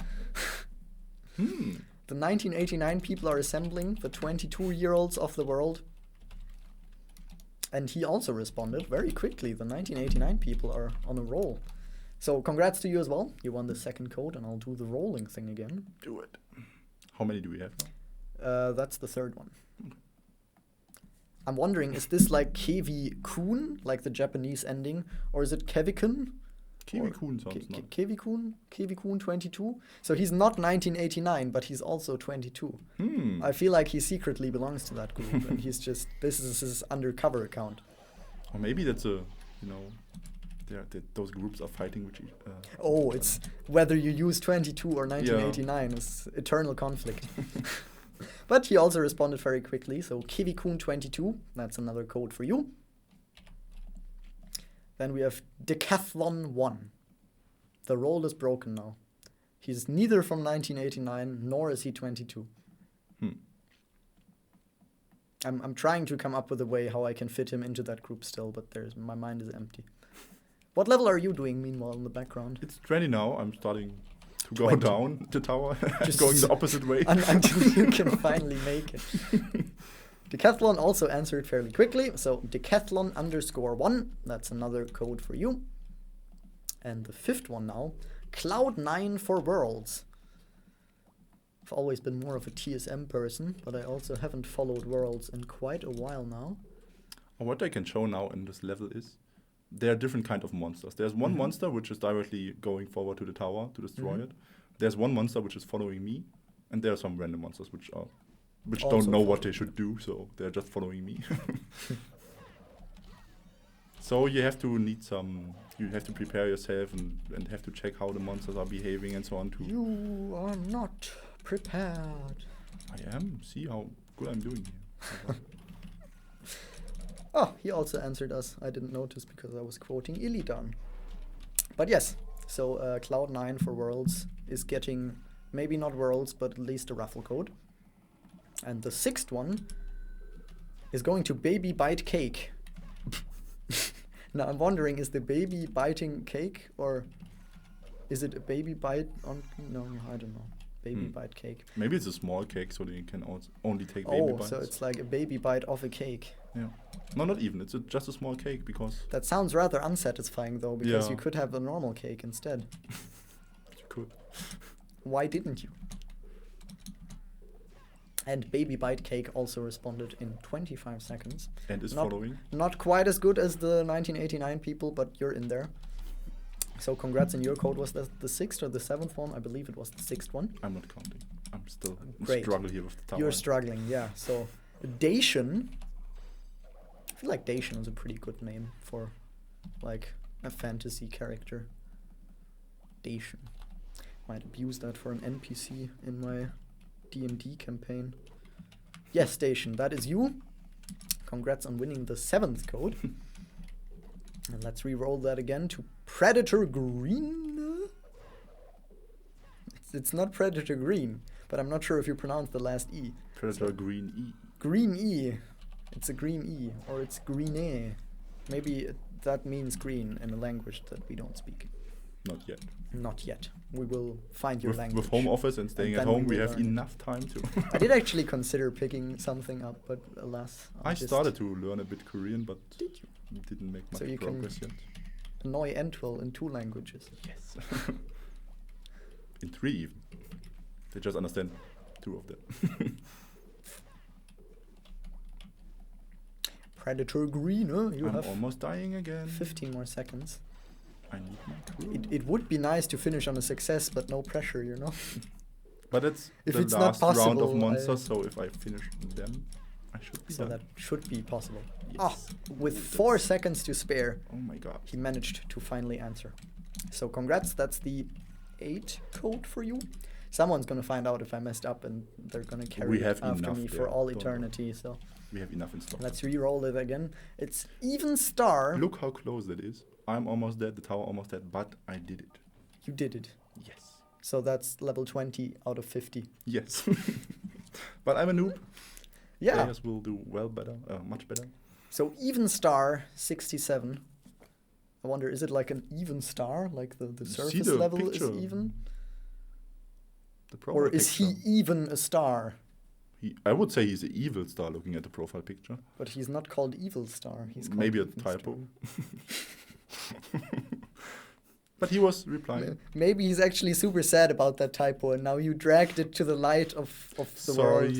The 1989 people are assembling, the 22-year-olds of the world. And he also responded very quickly. The 1989 people are on a roll. So congrats to you as well. You won the second code, and I'll do the rolling thing again. Do it. How many do we have now? That's the third one. I'm wondering, is this like Kevi-kun, like the Japanese ending, or is it Kevi-kun? Kiwi-kun sounds nice. Kevi-kun 22. So he's not 1989, but he's also 22. I feel like he secretly belongs to that group, and he's just, this is his undercover account. Or maybe that's a, those groups are fighting with each Oh, it's whether you use 22 or 1989 is eternal conflict. But he also responded very quickly. So Kiwi-kun 22, that's another code for you. Then we have Decathlon 1. The roll is broken now. He's neither from 1989 nor is he 22. I'm trying to come up with a way how I can fit him into that group still, but my mind is empty. What level are you doing meanwhile in the background? It's 20 now. I'm starting to go 20. down the tower, Just going the opposite way. Until you can finally make it. Decathlon also answered fairly quickly. So Decathlon _1, that's another code for you. And the fifth one now, Cloud9 for Worlds. I've always been more of a TSM person, but I also haven't followed Worlds in quite a while now. What I can show now in this level is there are different kind of monsters. There's one monster which is directly going forward to the tower to destroy it. There's one monster which is following me, and there are some random monsters which Also don't know what they should do, so they're just following me. So you have to prepare yourself and have to check how the monsters are behaving and so on too. You are not prepared. I am. See how good I'm doing here. Oh, he also answered us. I didn't notice because I was quoting Illidan. But yes, so Cloud9 for Worlds is getting maybe not Worlds, but at least a raffle code. And the sixth one is going to Baby Bite Cake. Now I'm wondering, is the baby biting cake or Is it a baby bite on? No, I don't know. Baby bite cake. Maybe it's a small cake, so they can only take baby bites. So it's like a baby bite of a cake. Yeah. No, not even. It's just a small cake because... That sounds rather unsatisfying, though, because you could have a normal cake instead. You could. Why didn't you? And Baby Bite Cake also responded in 25 seconds. And is following. Not quite as good as the 1989 people, but you're in there. So congrats, and your code was the 6th or the 7th one? I believe it was the 6th one. I'm not counting. I'm still Great. struggling here with the tower. You're struggling, yeah. So Dacian. I feel like Dacian is a pretty good name for like a fantasy character. Dacian. Might abuse that for an NPC in my D&D campaign. Yes, Dacian, that is you. Congrats on winning the 7th code. And let's re-roll that again to Predator Green. It's not Predator Green, but I'm not sure if you pronounce the last E. Predator Green E. Green E. It's a green E, or it's green. Maybe that means green in a language that we don't speak. Not yet. Not yet. We will find your language. With home office and staying at home, we have enough time to... I did actually consider picking something up, but alas. I started to learn a bit Korean, but didn't make much progress yet. Annoy Entwell in 2 languages. Yes. In 3 even. They just understand 2 of them. Predator Green, huh? I'm almost dying again. 15 more seconds. I need my crew. It would be nice to finish on a success, but no pressure, you know? But it's if the it's last not possible, round of monsters, so if I finish them, I should be done. So that should be possible. Yes. With 4 seconds to spare, oh my god, he managed to finally answer. So congrats, that's the 8 code for you. Someone's gonna find out if I messed up, and they're gonna carry it after me for all eternity. So we have enough in stock. Let's re-roll it again. It's even star. Look how close that is. I'm almost dead, the tower almost dead, but I did it. You did it. Yes. So that's level 20 out of 50. Yes. But I'm a noob. Yeah. Players will do much better. So even star 67. I wonder, is it like an even star? Like the surface level is even? Or is he even a star? I would say he's an evil star looking at the profile picture. But he's not called evil star. He's called maybe a typo. But he was replying. Maybe he's actually super sad about that typo, and now you dragged it to the light of the world.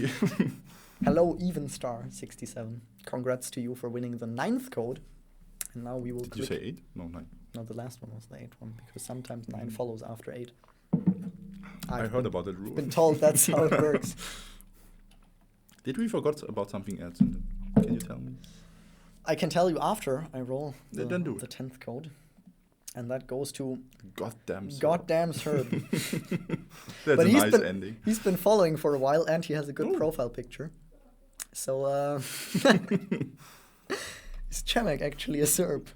Hello, even star 67. Congrats to you for winning the 9th code. And now we will Did you say 8? No, 9. No, the last one was the 8th one, because sometimes 9 follows after 8. I heard about that rule. Been told that's how it works. Did we forget about something else? Can you tell me? I can tell you after I roll the 10th code. And that goes to Goddamn Serb. That's but a nice ending. He's been following for a while, and he has a good profile picture. So, is Chemek actually a Serb?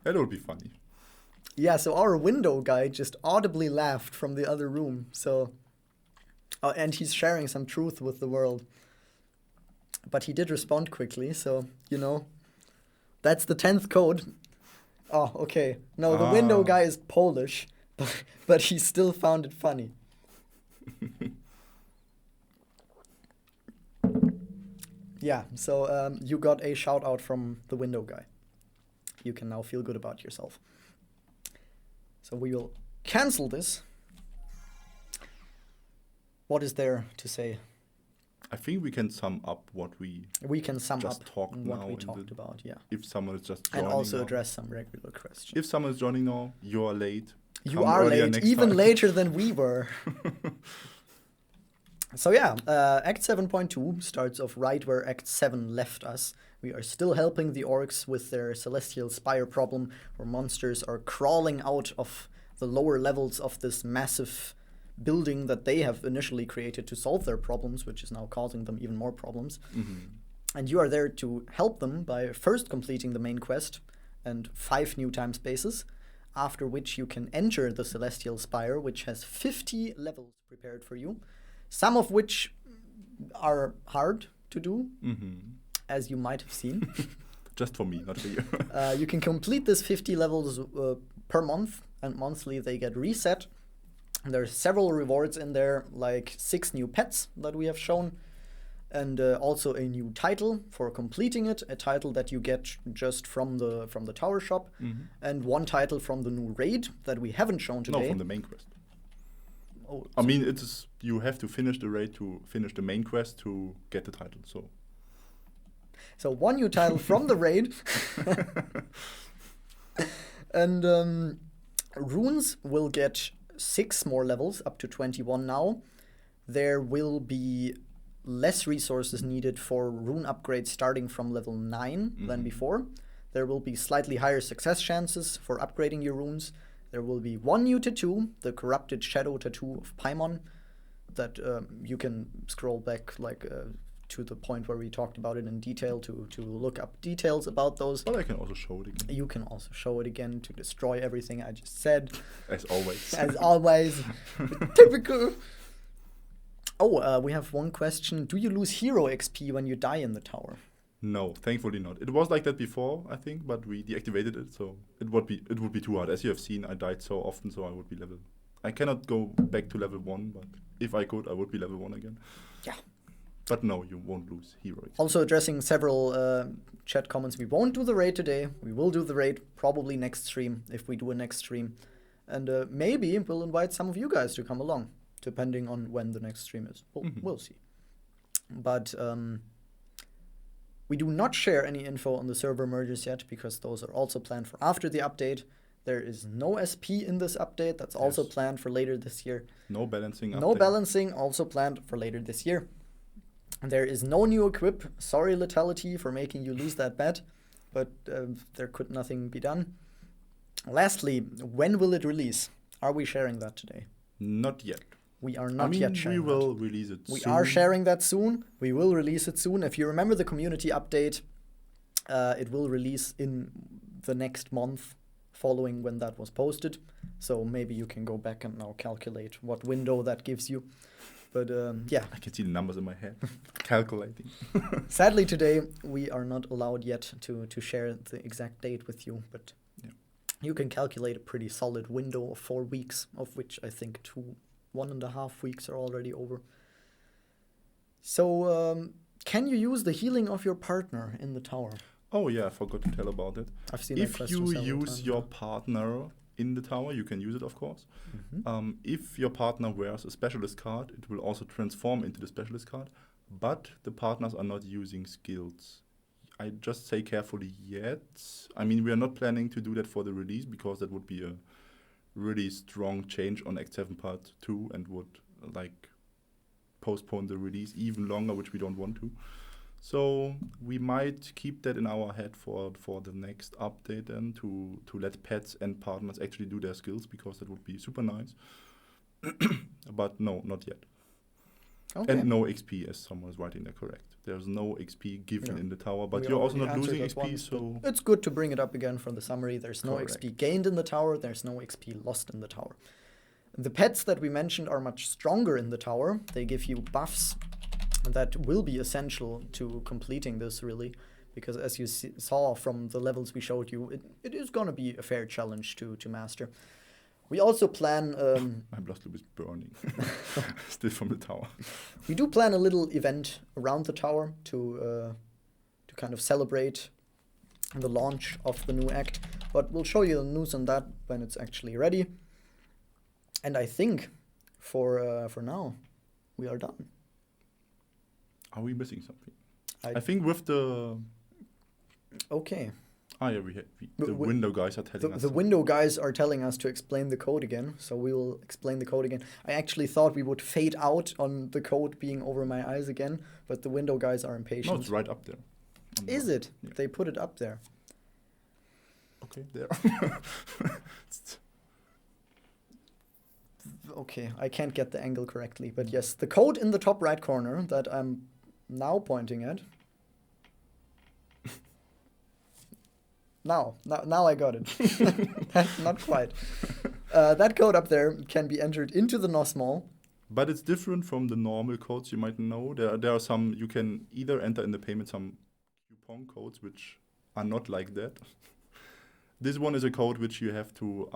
That would be funny. Yeah, so our window guy just audibly laughed from the other room. So, and he's sharing some truth with the world. But he did respond quickly, so, you know, that's the 10th code. Oh, okay. No, the window guy is Polish, but he still found it funny. Yeah, so you got a shout out from the window guy. You can now feel good about yourself. So we will cancel this. What is there to say? I think we can sum up what we talked about, yeah. If someone is just joining and also now. Address some regular questions. If someone is joining now, you are late. You are late, even later than we were. So yeah, Act 7.2 starts off right where Act 7 left us. We are still helping the orcs with their celestial spire problem, where monsters are crawling out of the lower levels of this massive building that they have initially created to solve their problems, which is now causing them even more problems. Mm-hmm. And you are there to help them by first completing the main quest and 5 new time spaces, after which you can enter the Celestial Spire, which has 50 levels prepared for you, some of which are hard to do, as you might have seen. Just for me, not for you. You can complete this 50 levels per month, and monthly they get reset. There's several rewards in there, like 6 new pets that we have shown, and also a new title for completing it, a title that you get just from the tower shop, and 1 title from the new raid that we haven't shown today. No, from the main quest. Oh, I mean, you have to finish the raid to finish the main quest to get the title. So 1 new title from the raid, and runes will get 6 more levels, up to 21 now. There will be less resources needed for rune upgrades starting from level 9 than before. There will be slightly higher success chances for upgrading your runes. There will be 1 new tattoo, the Corrupted Shadow tattoo of Paimon, that you can scroll back to the point where we talked about it in detail to look up details about those. But I can also show it again. You can also show it again to destroy everything I just said. As always. As always. Typical. Oh, we have one question. Do you lose hero XP when you die in the tower? No, thankfully not. It was like that before, I think, but we deactivated it, so it would be too hard. As you have seen, I died so often, so I would be level. I cannot go back to level 1, but if I could, I would be level 1 again. Yeah. But no, you won't lose hero XP. Also addressing several chat comments. We won't do the raid today. We will do the raid probably next stream, if we do a next stream. And maybe we'll invite some of you guys to come along, depending on when the next stream is. We'll see. But we do not share any info on the server merges yet, because those are also planned for after the update. There is no SP in this update. That's also planned for later this year. No balancing update. No balancing, also planned for later this year. There is no new equip. Sorry, Lethality, for making you lose that bet, but there could nothing be done. Lastly, when will it release? Are we sharing that today? Not yet. We are not yet sharing we will release it soon. We are sharing that soon. We will release it soon. If you remember the community update, it will release in the next month following when that was posted. So maybe you can go back and now calculate what window that gives you. But yeah. I can see the numbers in my head. Calculating. Sadly today, we are not allowed yet to share the exact date with you. But you can calculate a pretty solid window of 4 weeks, of which I think 1.5 weeks are already over. So can you use the healing of your partner in the tower? Oh yeah, I forgot to tell about it. I've seen that question several times. If you use your partner in the tower, you can use it, of course. If your partner wears a specialist card, it will also transform into the specialist card, but the partners are not using skills. I just say carefully yet. I mean, we are not planning to do that for the release, because that would be a really strong change on Act 7 Part 2 and would postpone the release even longer, which we don't want to. So we might keep that in our head for the next update and to let pets and partners actually do their skills, because that would be super nice. But no, not yet. Okay. And no XP, as someone is writing there, correct. There's no XP given in the tower, but you're also not losing XP, so... It's good to bring it up again from the summary. There's no XP gained in the tower, there's no XP lost in the tower. The pets that we mentioned are much stronger in the tower. They give you buffs that will be essential to completing this, really, because as you saw from the levels we showed you, it is going to be a fair challenge to master. We also plan... My blood loop is burning, still from the tower. We do plan a little event around the tower to kind of celebrate the launch of the new act, but we'll show you the news on that when it's actually ready. And I think for now, we are done. Are we missing something? I think with the... Okay. Ah, yeah, the window guys are telling us. The window guys are telling us to explain the code again, so we will explain the code again. I actually thought we would fade out on the code being over my eyes again, but the window guys are impatient. No, it's right up there. Is it? Yeah. They put it up there. Okay, there. Okay, I can't get the angle correctly, but yes, the code in the top right corner that I'm now pointing at. Now I got it. Not quite. That code up there can be entered into the NosMall. But it's different from the normal codes you might know. There are some, you can either enter in the payment some coupon codes which are not like that. This one is a code which you have to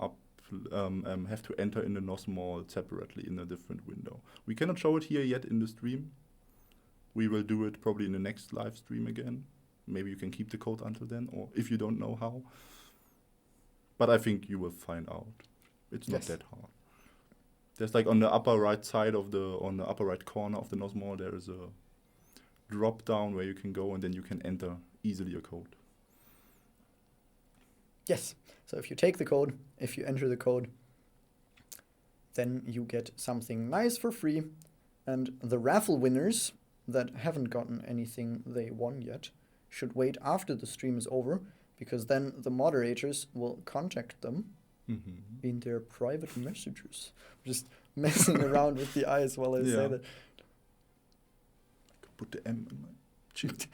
have to enter in the NOS mall separately in a different window. We cannot show it here yet in the stream. We will do it probably in the next live stream again. Maybe you can keep the code until then, or if you don't know how. But I think you will find out. It's not that hard. There's like on the upper right side on the upper right corner of the NOS mall, there is a drop down where you can go and then you can enter easily a code. Yes. So if you take the code, if you enter the code, then you get something nice for free. And the raffle winners that haven't gotten anything they won yet should wait after the stream is over, because then the moderators will contact them in their private messages. Just messing around with the eyes while I say that. Put the M in my cheat.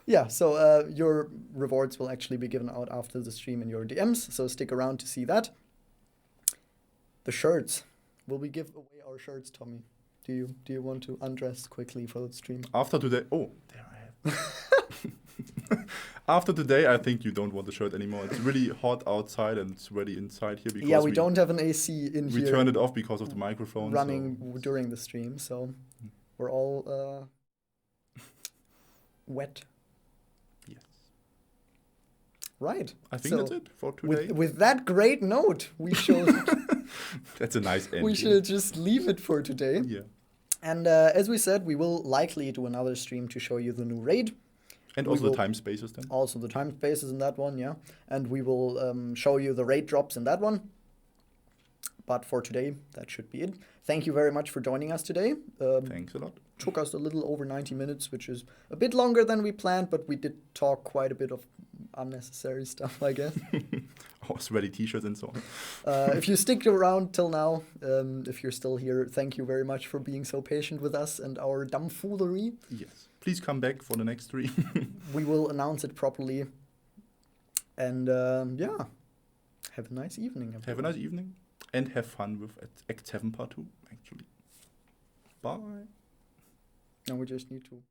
Yeah, so your rewards will actually be given out after the stream in your DMs, so stick around to see that. The shirts. Will we give away our shirts, Tommy? Do you want to undress quickly for the stream? After today, there I have. After today, I think you don't want the shirt anymore. It's really hot outside and it's ready inside here. Because we don't have an AC in here. We turned it off because of the microphone. Running during the stream, so we're all wet. Yes. Right. I think that's it for today. With that great note, we should... That's a nice ending. We should just leave it for today. Yeah. And as we said, we will likely do another stream to show you the new raid. And also the time spaces then. Also the time spaces in that one, yeah. And we will show you the raid drops in that one. But for today, that should be it. Thank you very much for joining us today. Thanks a lot. Took us a little over 90 minutes, which is a bit longer than we planned, but we did talk quite a bit of unnecessary stuff, I guess. Sweaty t-shirts and so on. If you stick around till now, if you're still here, thank you very much for being so patient with us and our dumbfoolery. Yes. Please come back for the next stream. We will announce it properly. And have a nice evening, everyone. Have a nice evening. And have fun with Act 7 Part 2, actually. Bye. Now we just need to...